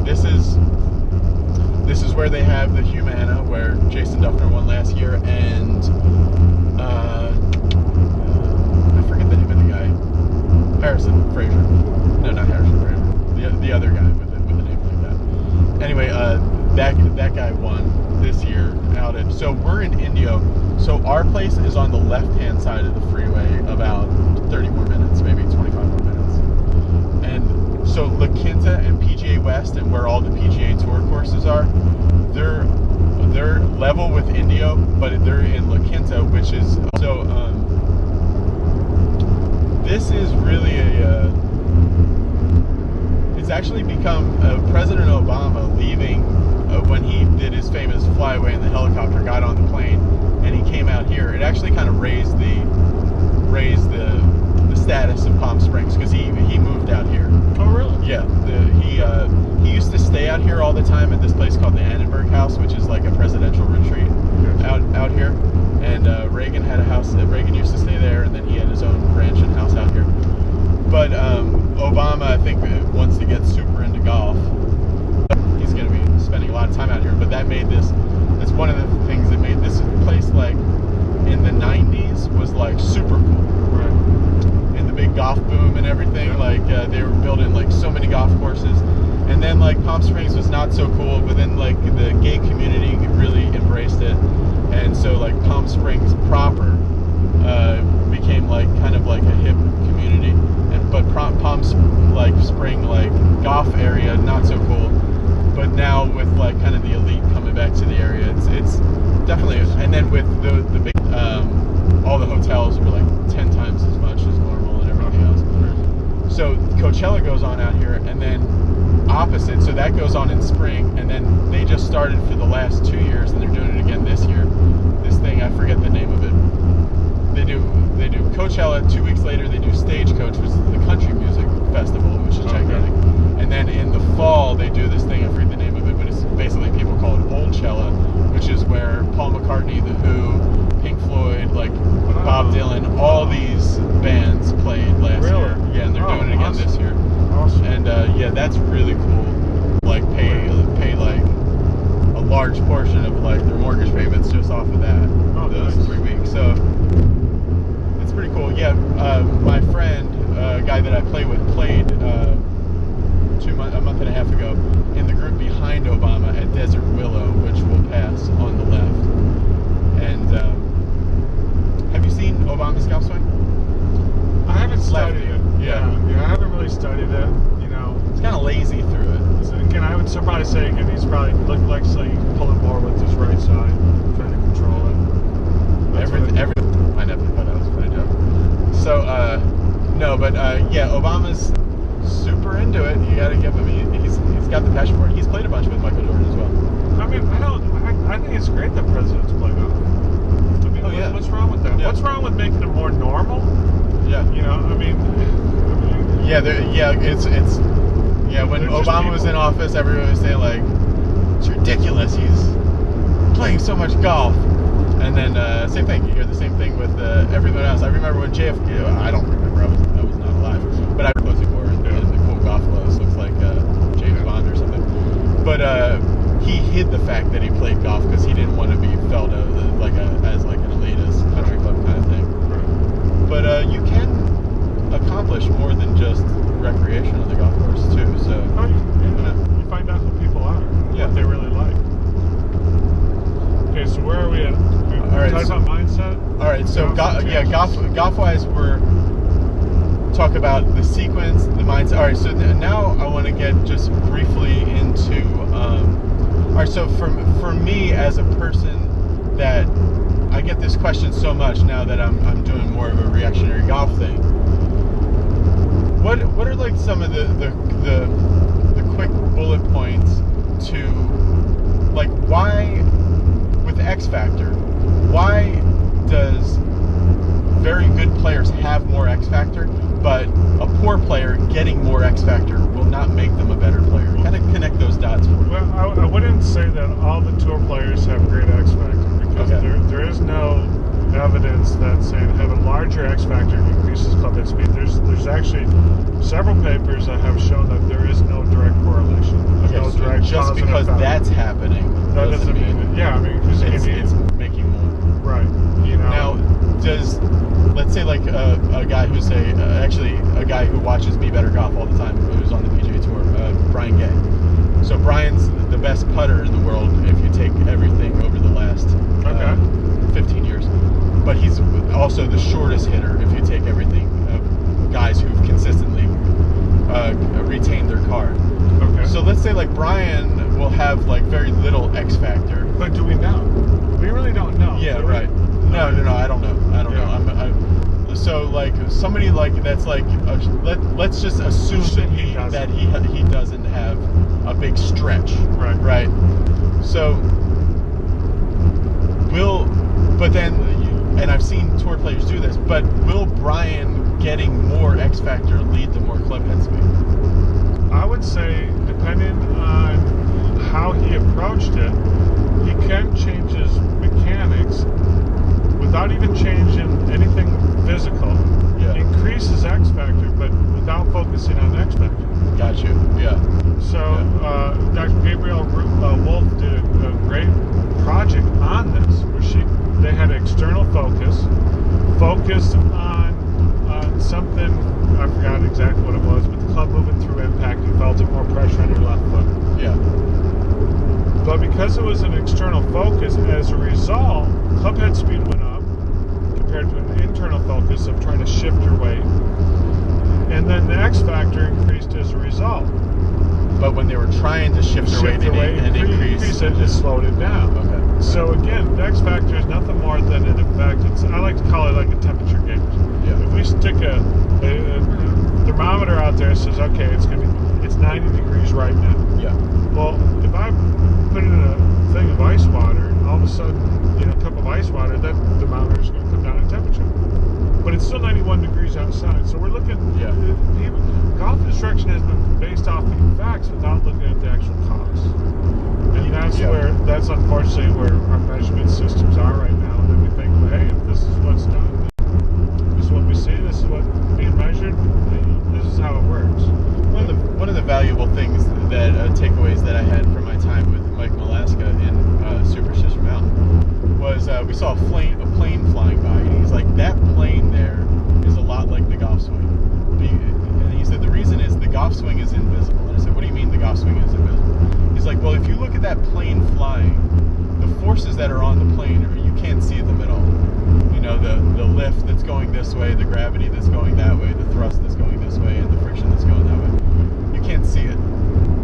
this is where they have the Humana, where Jason Duffner won last year, and So we're in Indio. So our place is on the left-hand side of the freeway, about 30 more minutes, maybe 25 more minutes. And so La Quinta and PGA West, and where all the PGA Tour courses are, they're level with Indio, but they're in La Quinta, which is so. This is really it's actually become President Obama leaving when he did his famous flyaway in the helicopter, got on the plane, and he came out here. It actually kind of raised the status of Palm Springs because he moved out here. Oh, really? Yeah. He used to stay out here all the time at this place called the Annenberg House, which is like a presidential retreat out here. And Reagan had a house. Reagan used to stay there, and then he had his own ranch and house out here. But Obama, I think, wants to get super into golf. He's going to be spending a lot of time out here. But that made this. That's one of the things that made this place, like in the 90s, was like super cool. Right. In the big golf boom and everything, like they were building like so many golf courses. And then like Palm Springs was not so cool, but then like the gay community really embraced it. And so like Palm Springs proper became like kind of like a hip community, but Palm Spring like golf area not so cool. But now with like kind of the elite coming back to the area, it's definitely. And then with the big all the hotels were like 10 times as much as normal and everything else. So Coachella goes on out here, and then opposite, so that goes on in spring, and then they just started for the last 2 years, and they're doing it again this year. This thing, I forget the name of it. They do Coachella. 2 weeks later, they do Stagecoach, which is the country music festival, which is gigantic. And then in the fall, they do this thing. I forget the name of it, but it's basically people call it Oldchella, which is where Paul McCartney, The Who, Pink Floyd, like Bob Dylan, all these bands played last year. Yeah, and they're doing it again this year. Awesome. And yeah, that's really cool. Like pay like a large portion of like their mortgage payments just off of that. Those nice. 3 weeks. So it's pretty cool. Yeah, my friend, a guy that I play with, played a month and a half ago in the group behind Obama at Desert Willow, which we'll pass on the left. And have you seen Obama's golf swing? I haven't studied it. Yeah, I haven't really studied it. You know, it's kind of lazy through it. So again, I would probably say again, he's probably looked like so he's pulling more with his right side, trying to control it. Everything. My nephew thought I was funny joke. So no, but yeah, Obama's super into it. You got to give him. He's got the passion for it. He's played a bunch with Michael Jordan as well. I mean, I think it's great that presidents play golf. I mean, what's wrong with that? Yeah. What's wrong with making it more normal? Yeah. You know, I mean. It's when Obama was in office, everyone was saying like, it's ridiculous. He's playing so much golf. And then same thing. You hear the same thing with everyone else. I remember when JFK. I don't remember. I was not alive. But I remember before in the cool golf clothes. Looks like James Bond or something. But he hid the fact that he played golf because he didn't want to be felt as an elitist country club kind of thing. Right. But you can accomplish more than just recreation on the golf course too. So you find out who people are, what they really like. Okay, so where are we at? All right, talking about mindset. All right, so golf-wise, we're talk about the sequence, the mindset. All right, so now I want to get just briefly into. All right, so for me as a person that I get this question so much now that I'm doing more of a reactionary golf thing. What are like some of the quick bullet points to like why with X Factor, why does very good players have more X Factor, but a poor player getting more X Factor will not make them a better player? Kind of connect those dots for me. Well, I wouldn't say that all the tour players have great X Factor because there is no evidence that saying have a larger X Factor increases club head speed. There's actually several papers that have shown that there is no direct correlation. There's no direct just because that's happening doesn't mean because it's making more. Right. You know. Now, let's say like a guy who's a guy who watches Be Better Golf all the time, who's on the PGA Tour, Brian Gay. So Brian's the best putter in the world if you take everything over the last like Brian will have like very little X factor. But do we know? We really don't know. Yeah, right. No, I don't know. I don't know. So like somebody like that's like let's just assume that he doesn't have a big stretch. Right. So but then, and I've seen tour players do this, but will Brian getting more X factor lead to more club head speed? I would say, depending on how he approached it, he can change his mechanics without even changing anything physical. Yeah. Increase his X factor, but without focusing on X factor. Got you. Yeah. So Dr. Gabrielle Wolf did a great project on this, where they had external focus on something. I forgot exactly what it was, but the club moving through impact, you felt it more pressure on your left foot. Yeah. But because it was an external focus, as a result, club head speed went up compared to an internal focus of trying to shift your weight. And then the X factor increased as a result. But when they were trying to shift their weight and increase it, just slowed it down. Okay. So again, the X factor is nothing more than an effect. I like to call it like a temperature gauge. Yeah. If we stick a thermometer out there that says, okay, it's 90 degrees right now. Yeah. Well, if I put it in a thing of ice water, all of a sudden, a cup of ice water, that thermometer is going to come down in temperature. But it's still 91 degrees outside. So we're looking. Yeah. Golf instruction has been based off the facts without looking at the actual costs. And that's unfortunately where our measurement systems are right now. And then we think, well, hey, if this is what's done, this is what we see, this is what's being measured, this is how it works. One of the valuable things that takeaways that I had from my time with Mike Malaska in Superstition Mountain was we saw a plane flying by, and he's like, that plane there is a lot like the golf swing. And he said the reason is the golf swing is invisible. And I said, what do you mean the golf swing is invisible? He's like, well, if you look at that plane flying, the forces that are on the plane, you can't see them at all. The lift that's going this way, the gravity that's going that way, the thrust that's going this way, and the friction that's going that way. You can't see it.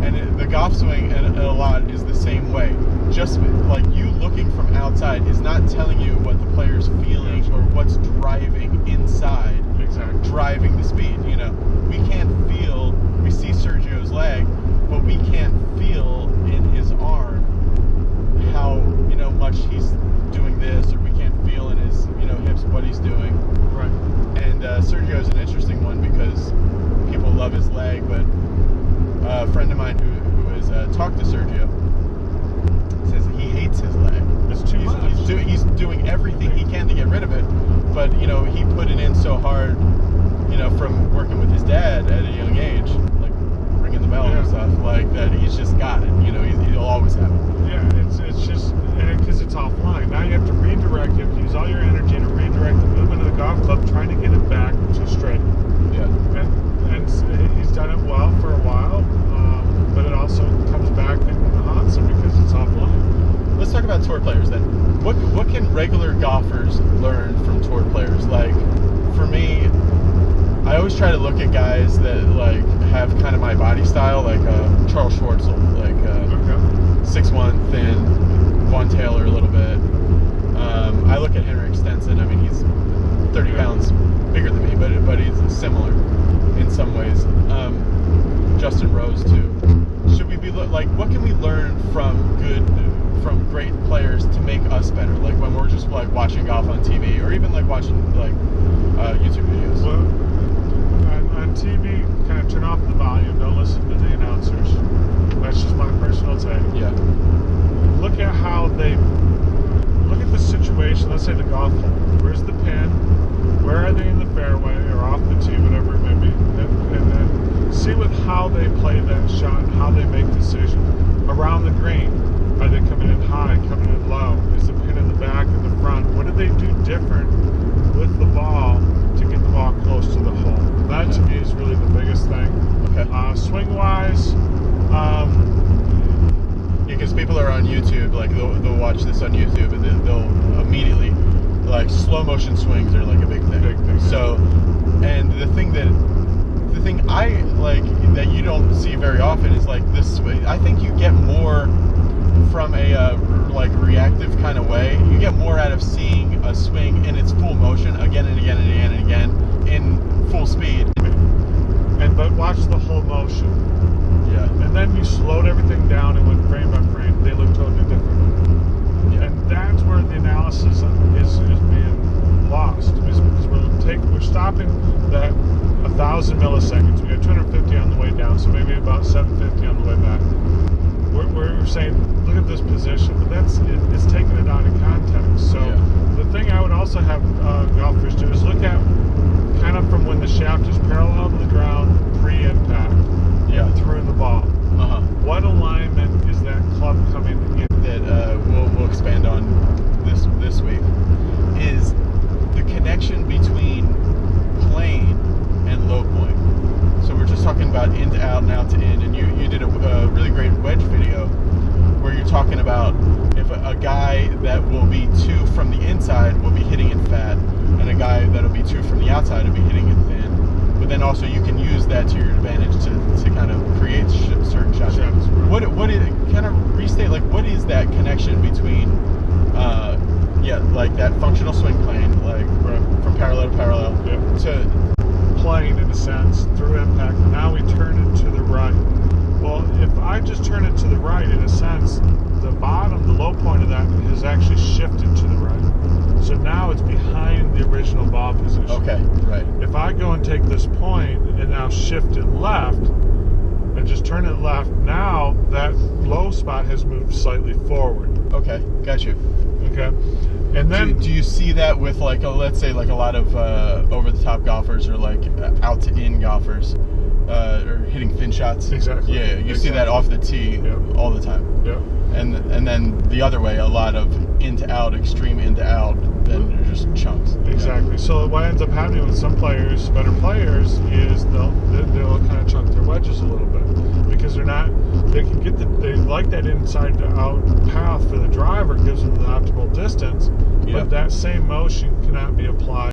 And the golf swing, and a lot, is the same way. Just like you looking from outside is not telling you what the player's feeling or what's driving inside. Exactly. Driving the speed. We can't feel. We see Sergio's leg, but we can't feel in his arm how much he's doing this, or we can't feel in his hips what he's doing. Right. And Sergio's an interesting one because people love his leg, but a friend of mine who has talked to Sergio says he hates his leg. It's too much. He's doing everything he can to get rid of it, but he put it in so hard, from working with his dad at a young age, like ringing the bell and stuff, like that. He's just got it. He'll always have it. Yeah, it's just because it's offline. Now you have to redirect. You have to use all your energy to redirect the movement of the golf club, trying to get it back to straight. Yeah. And he's done it well for a while, but it also comes back and haunts him because it's offline. Let's talk about tour players then. What can regular golfers learn from tour players? Like, for me, I always try to look at guys that like have kind of my body style, like Charles Schwartzel, like 6'1", thin, Vaughn Taylor a little bit. I look at Henrik Stenson. I mean, he's 30 pounds bigger than me, but he's similar in some ways. Justin Rose too. Should we be like, what can we learn from great players to make us better? Like when we're just like watching golf on TV, or even like watching like YouTube videos. Well, on TV, kind of turn off the volume. Don't listen to the announcers. That's just my personal take. Yeah. Look at how look at the situation. Let's say the golf hole. Where's the pin? Where are they in the fairway or off the tee, whatever it may be, and then see with how they play that shot and how they make decisions around the green. Are they coming in high, coming in low? Is the pin in the back or the front? What do they do different with the ball to get the ball close to the hole? That to me is really the biggest thing. Okay. Swing wise, because people are on YouTube, like they'll watch this on YouTube, and then they'll immediately, like, slow motion swings are like a big thing. Big thing. So, and the thing the thing I like that you don't see very often is like this swing. I think you get more from a like reactive kind of way. You get more out of seeing a swing in its full motion again and again and again and again in full speed. But watch the whole motion. Yeah. And then you slowed everything down and went frame by frame. They look totally different. Yeah. And that's where the analysis is being lost. Because we're stopping that 1,000 milliseconds. We got 250 on the way down, so maybe about 750 on the way back. We're saying, look at this position, but it's taking it out of context. So the thing I would also have golfers do is look at kind of from when the shaft is parallel to the ground pre-impact through the ball. What alignment is that club coming in? That we'll expand on this week is the connection between plane and low point. So we're just talking about in to out and out to in, and you did a really great wedge video where you're talking about if a guy that will be 2 from the inside will be hitting it fat, and a guy that'll be 2 from the outside will be hitting it thin. But then also you can use that to your advantage to kind of create certain shots. What is, kind of restate, like what is that connection between like that functional swing plane, like from parallel to parallel to plane in a sense through impact. Now we turn it to the right. Well, if I just turn it to the right, in a sense, the bottom, the low point of that has actually shifted to the right. So now it's behind the original ball position. Okay, right. If I go and take this point and now shift it left and just turn it left, now that low spot has moved slightly forward. Okay, got you. Okay. And then do you see that with like let's say like a lot of over the top golfers or like out to in golfers or hitting thin shots? Exactly. Yeah, you see that off the tee all the time. Yeah. And then the other way, a lot of into out, extreme into out, then they're just chunks. Exactly. Yeah. So what ends up happening with some players, better players, is they'll kind of chunk their wedges a little bit because they can get they like that inside to out path for the driver, gives them the optimal distance, but that same motion cannot be applied